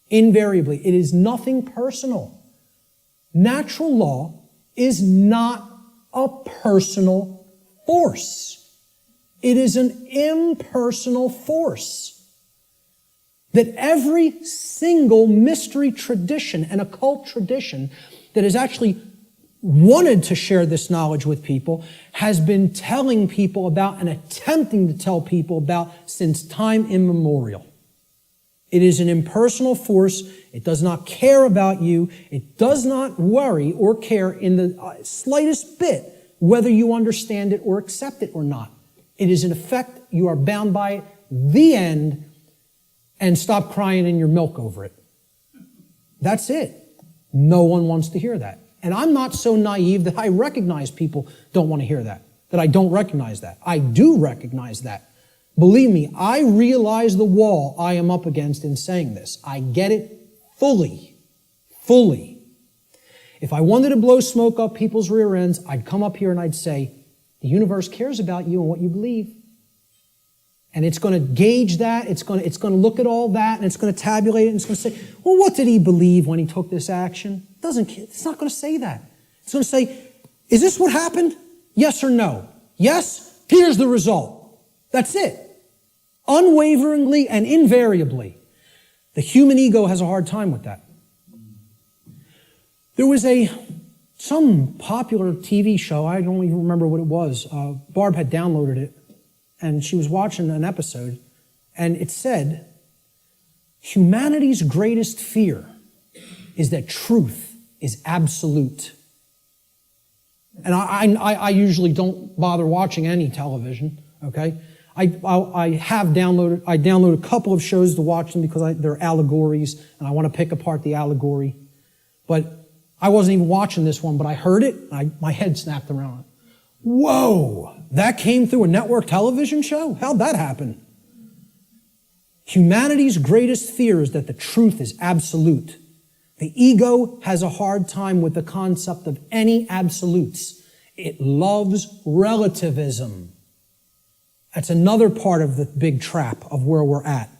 Invariably. It is nothing personal. Natural law is not a personal force. It is an impersonal force. That every single mystery tradition and occult tradition that has actually wanted to share this knowledge with people has been telling people about and attempting to tell people about since time immemorial. It is an impersonal force. It does not care about you. It does not worry or care in the slightest bit whether you understand it or accept it or not. It is in effect, you are bound by it, the end, and stop crying in your milk over it. That's it. No one wants to hear that. And I'm not so naive that I recognize people don't want to hear that I don't recognize that. I do recognize that. Believe me, I realize the wall I am up against in saying this. I get it fully. Fully. If I wanted to blow smoke up people's rear ends, I'd come up here and I'd say, the universe cares about you and what you believe. And it's going to gauge that, it's going to look at all that, and it's going to tabulate it, and it's going to say, well, what did he believe when he took this action? It's not going to say that. It's going to say, is this what happened? Yes or no? Yes? Here's the result. That's it. Unwaveringly and invariably. The human ego has a hard time with that. There was some popular TV show, I don't even remember what it was. Barb had downloaded it, and she was watching an episode, and it said, humanity's greatest fear is that truth is absolute. And I usually don't bother watching any television, okay? I downloaded a couple of shows to watch them because they're allegories, and I want to pick apart the allegory. But I wasn't even watching this one, but I heard it, and my head snapped around. Whoa! That came through a network television show? How'd that happen? Humanity's greatest fear is that the truth is absolute. The ego has a hard time with the concept of any absolutes. It loves relativism. That's another part of the big trap of where we're at.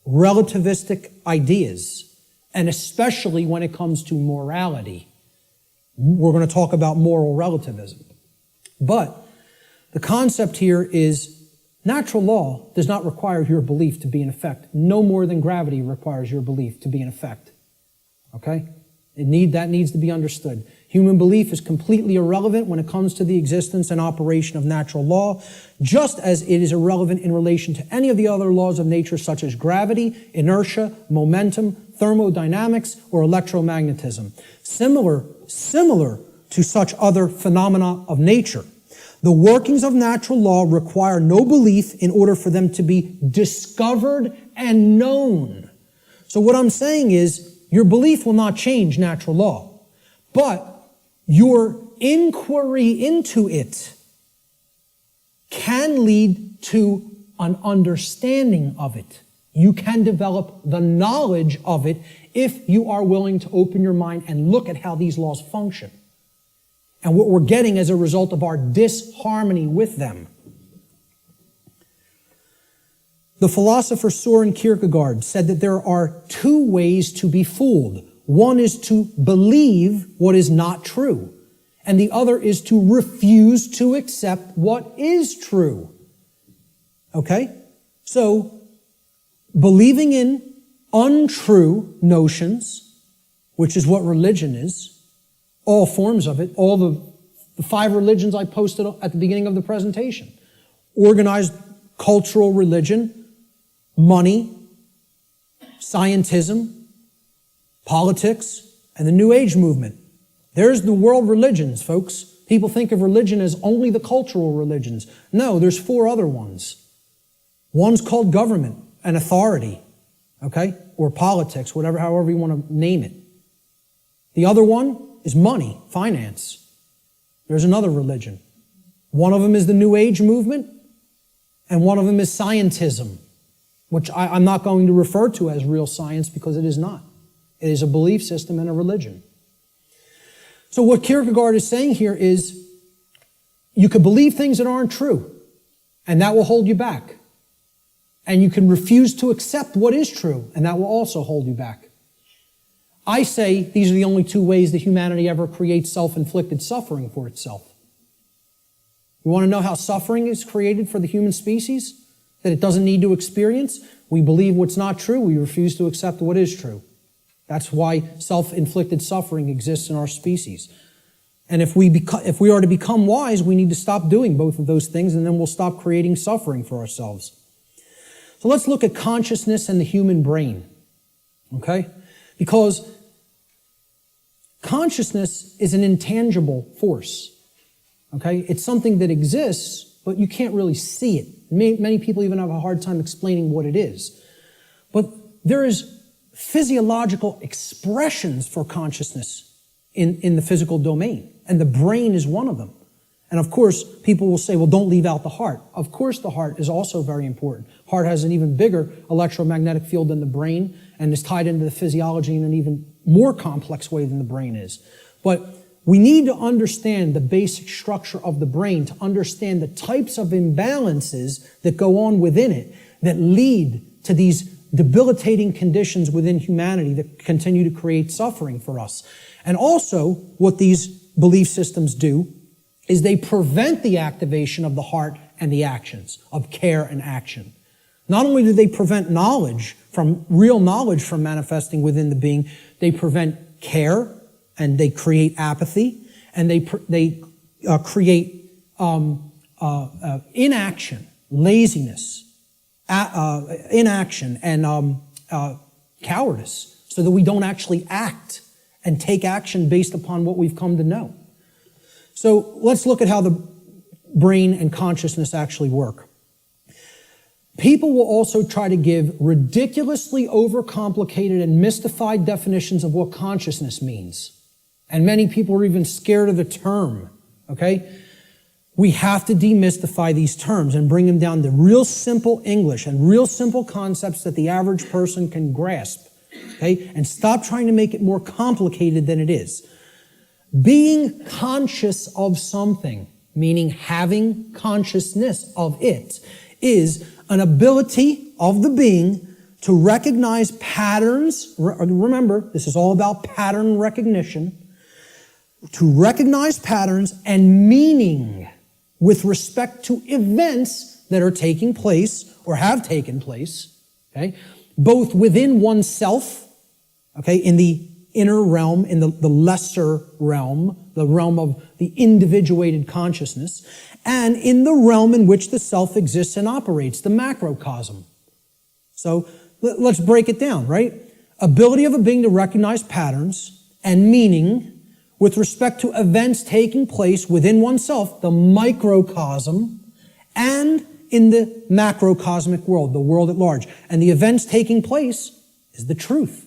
Relativistic ideas, and especially when it comes to morality. We're going to talk about moral relativism. But the concept here is natural law does not require your belief to be in effect, no more than gravity requires your belief to be in effect. Okay? That needs to be understood. Human belief is completely irrelevant when it comes to the existence and operation of natural law, just as it is irrelevant in relation to any of the other laws of nature such as gravity, inertia, momentum, thermodynamics, or electromagnetism. Similar to such other phenomena of nature. The workings of natural law require no belief in order for them to be discovered and known. So what I'm saying is, your belief will not change natural law, but your inquiry into it can lead to an understanding of it. You can develop the knowledge of it if you are willing to open your mind and look at how these laws function and what we're getting as a result of our disharmony with them. The philosopher Søren Kierkegaard said that there are two ways to be fooled. One is to believe what is not true, and the other is to refuse to accept what is true. Okay? So, believing in untrue notions, which is what religion is, all forms of it, all the 5 religions I posted at the beginning of the presentation. Organized cultural religion, money, scientism, politics, and the New Age movement. There's the world religions, folks. People think of religion as only the cultural religions. No, there's 4 other ones. One's called government and authority, okay? Or politics, however you want to name it. The other one is money, finance. There's another religion. One of them is the New Age movement, and one of them is scientism, which I'm not going to refer to as real science because it is not. It is a belief system and a religion. So what Kierkegaard is saying here is, you could believe things that aren't true, and that will hold you back. And you can refuse to accept what is true, and that will also hold you back. I say these are the only two ways that humanity ever creates self-inflicted suffering for itself. You want to know how suffering is created for the human species? That it doesn't need to experience? We believe what's not true. We refuse to accept what is true. That's why self-inflicted suffering exists in our species. And if we are to become wise, we need to stop doing both of those things, and then we'll stop creating suffering for ourselves. So let's look at consciousness and the human brain. Okay? Because consciousness is an intangible force. Okay? It's something that exists, but you can't really see it. Many people even have a hard time explaining what it is. But there is physiological expressions for consciousness in the physical domain, and the brain is one of them. And of course, people will say, well, don't leave out the heart. Of course, the heart is also very important. Heart has an even bigger electromagnetic field than the brain, and is tied into the physiology in an even more complex way than the brain is. But we need to understand the basic structure of the brain to understand the types of imbalances that go on within it that lead to these debilitating conditions within humanity that continue to create suffering for us. And also, what these belief systems do is they prevent the activation of the heart and the actions, of care and action. Not only do they prevent real knowledge from manifesting within the being, they prevent care, and they create apathy, and they create inaction, laziness, inaction, and cowardice, so that we don't actually act and take action based upon what we've come to know. So let's look at how the brain and consciousness actually work. People will also try to give ridiculously overcomplicated and mystified definitions of what consciousness means. And many people are even scared of the term, okay? We have to demystify these terms and bring them down to real simple English and real simple concepts that the average person can grasp, okay? And stop trying to make it more complicated than it is. Being conscious of something, meaning having consciousness of it, is an ability of the being to recognize patterns. Remember, this is all about pattern recognition. To recognize patterns and meaning with respect to events that are taking place or have taken place, okay, both within oneself, okay, in the inner realm, in the lesser realm, the realm of the individuated consciousness, and in the realm in which the self exists and operates, the macrocosm. So let's break it down, right? Ability of a being to recognize patterns and meaning with respect to events taking place within oneself, the microcosm, and in the macrocosmic world, the world at large. And the events taking place is the truth.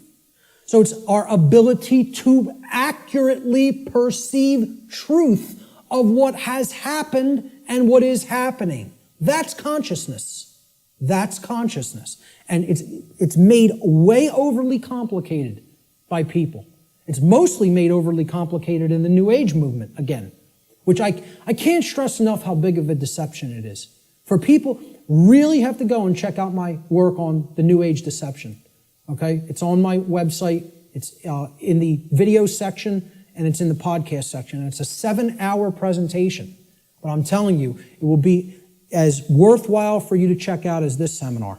So it's our ability to accurately perceive truth of what has happened and what is happening. That's consciousness. That's consciousness. And it's made way overly complicated by people. It's mostly made overly complicated in the New Age movement, again, which I can't stress enough how big of a deception it is. For people, really have to go and check out my work on the New Age deception. Okay? It's on my website. It's in the video section, and it's in the podcast section. And it's a 7-hour presentation. But I'm telling you, it will be as worthwhile for you to check out as this seminar.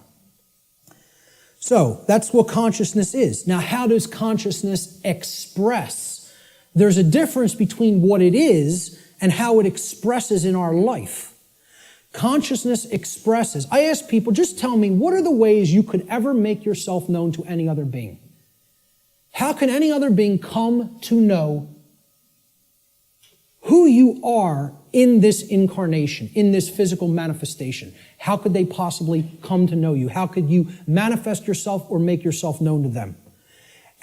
So, that's what consciousness is. Now, how does consciousness express? There's a difference between what it is and how it expresses in our life. Consciousness expresses. I ask people, just tell me, what are the ways you could ever make yourself known to any other being? How can any other being come to know who you are in this incarnation, in this physical manifestation? How could they possibly come to know you? How could you manifest yourself or make yourself known to them?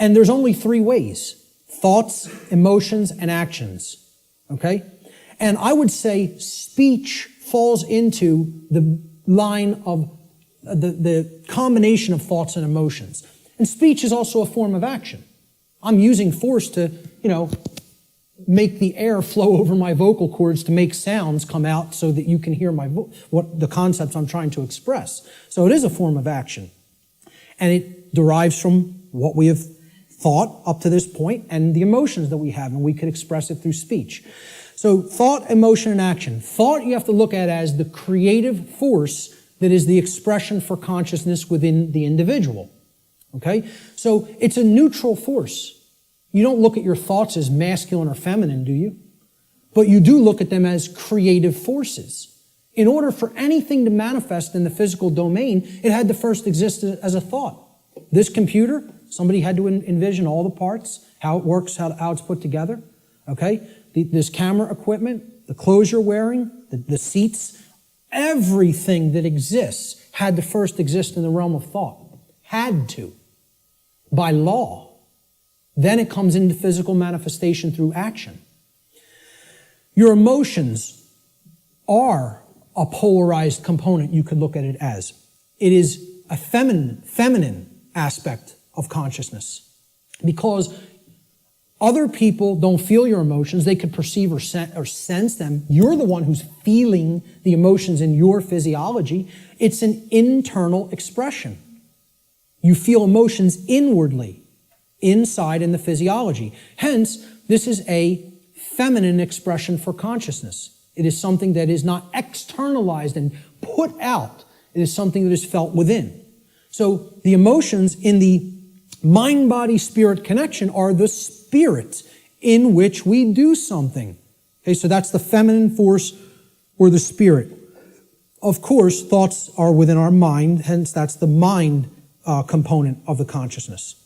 And there's only 3 ways: thoughts, emotions, and actions. Okay? And I would say speech falls into the line of the combination of thoughts and emotions. And speech is also a form of action. I'm using force to, make the air flow over my vocal cords to make sounds come out so that you can hear what the concepts I'm trying to express. So it is a form of action. And it derives from what we have thought up to this point and the emotions that we have, and we could express it through speech. So thought, emotion, and action. Thought you have to look at as the creative force that is the expression for consciousness within the individual. Okay? So it's a neutral force. You don't look at your thoughts as masculine or feminine, do you? But you do look at them as creative forces. In order for anything to manifest in the physical domain, it had to first exist as a thought. This computer, somebody had to envision all the parts, how it works, how it's put together. Okay? This camera equipment, the clothes you're wearing, the seats, everything that exists had to first exist in the realm of thought. Had to. By law. Then it comes into physical manifestation through action. Your emotions are a polarized component, you could look at it as. It is a feminine aspect of consciousness. Because other people don't feel your emotions, they could perceive or sense them. You're the one who's feeling the emotions in your physiology. It's an internal expression. You feel emotions inwardly. Inside in the physiology. Hence, this is a feminine expression for consciousness. It is something that is not externalized and put out. It is something that is felt within. So the emotions in the mind-body-spirit connection are the spirit in which we do something. Okay, so that's the feminine force or the spirit. Of course, thoughts are within our mind, hence that's the mind component of the consciousness.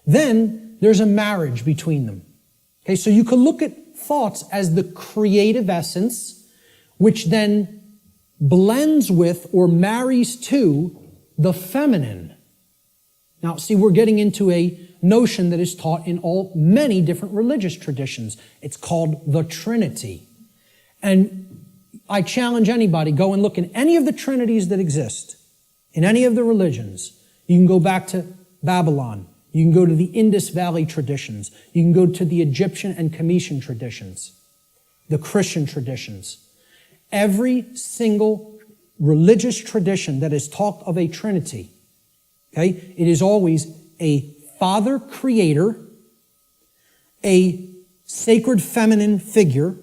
Then there's a marriage between them. Okay, so you could look at thoughts as the creative essence, which then blends with or marries to the feminine. Now, see, we're getting into a notion that is taught in many different religious traditions. It's called the Trinity. And I challenge anybody, go and look in any of the trinities that exist, in any of the religions. You can go back to Babylon. You can go to the Indus Valley traditions. You can go to the Egyptian and Cometian traditions, the Christian traditions. Every single religious tradition that has talked of a Trinity, okay, it is always a Father Creator, a sacred feminine figure,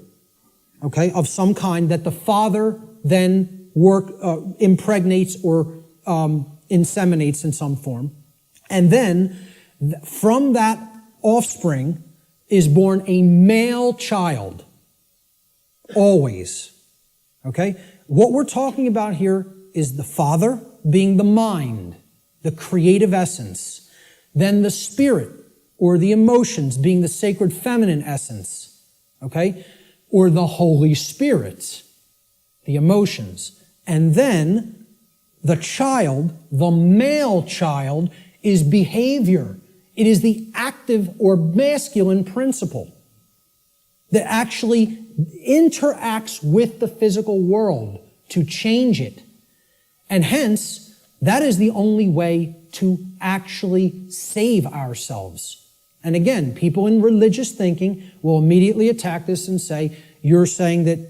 okay, of some kind that the Father then impregnates or inseminates in some form, and then from that offspring is born a male child. Always. Okay? What we're talking about here is the Father being the mind, the creative essence. Then the Spirit, or the emotions, being the sacred feminine essence. Okay? Or the Holy Spirit, the emotions. And then the child, the male child, is behavior. It is the active or masculine principle that actually interacts with the physical world to change it. And hence, that is the only way to actually save ourselves. And again, people in religious thinking will immediately attack this and say, you're saying that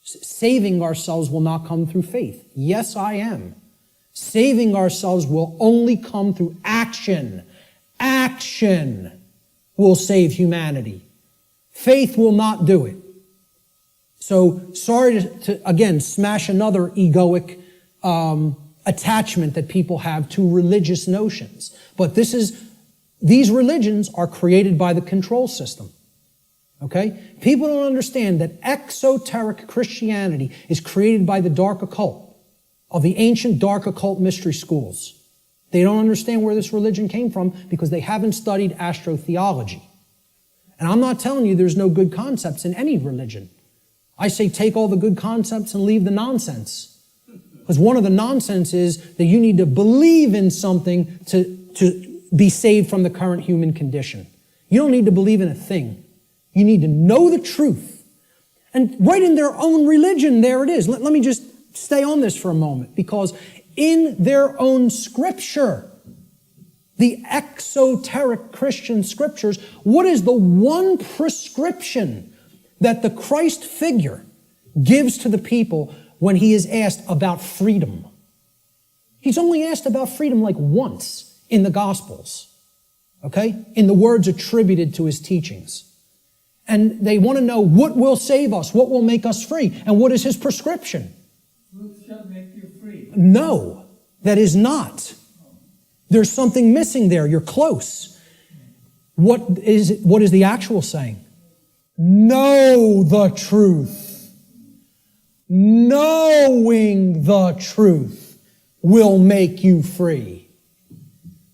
saving ourselves will not come through faith. Yes, I am. Saving ourselves will only come through action. Action will save humanity. Faith will not do it. So, sorry to again, smash another egoic attachment that people have to religious notions. But these religions are created by the control system. Okay? People don't understand that exoteric Christianity is created by the dark occult, of the ancient dark occult mystery schools. They don't understand where this religion came from because they haven't studied astrotheology. And I'm not telling you there's no good concepts in any religion. I say take all the good concepts and leave the nonsense. Because one of the nonsense is that you need to believe in something to be saved from the current human condition. You don't need to believe in a thing. You need to know the truth. And right in their own religion, there it is. Let me just stay on this for a moment, because in their own scripture, the exoteric Christian scriptures, what is the one prescription that the Christ figure gives to the people when he is asked about freedom? He's only asked about freedom like once in the Gospels, okay? In the words attributed to his teachings. And they want to know what will save us, what will make us free, and what is his prescription? Truth shall make you free. No, that is not. There's something missing there. You're close. What is the actual saying? Know the truth. Knowing the truth will make you free.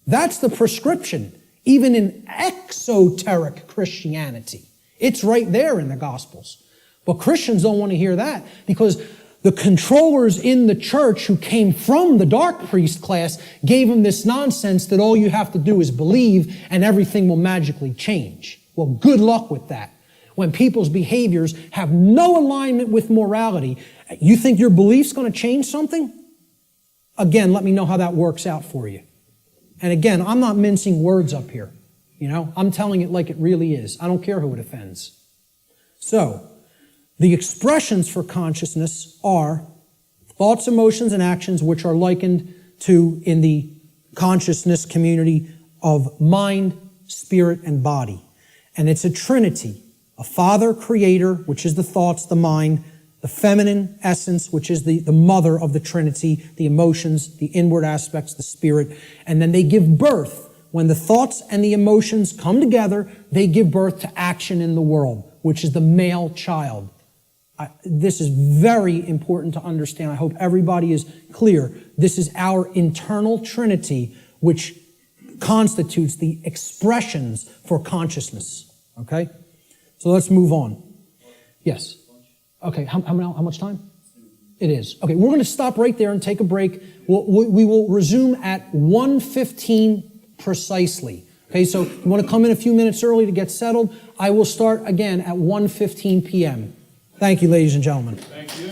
That's the prescription, even in exoteric Christianity. It's right there in the Gospels. But Christians don't want to hear that because the controllers in the church who came from the dark priest class gave them this nonsense that all you have to do is believe and everything will magically change. Well, good luck with that. When people's behaviors have no alignment with morality, you think your belief's going to change something? Again, let me know how that works out for you. And again, I'm not mincing words up here. I'm telling it like it really is. I don't care who it offends. So, the expressions for consciousness are thoughts, emotions, and actions which are likened to, in the consciousness community, of mind, spirit, and body. And it's a trinity. A Father, Creator, which is the thoughts, the mind, the feminine essence, which is the mother of the Trinity, the emotions, the inward aspects, the spirit. And then they give birth. When the thoughts and the emotions come together, they give birth to action in the world, which is the male child. This is very important to understand. I hope everybody is clear. This is our internal Trinity, which constitutes the expressions for consciousness. Okay? So let's move on. Yes? Okay, how much time? It is. Okay, we're going to stop right there and take a break. We will resume at 1:15 precisely. Okay, so you want to come in a few minutes early to get settled. I will start again at 1:15 p.m. Thank you, ladies and gentlemen. Thank you.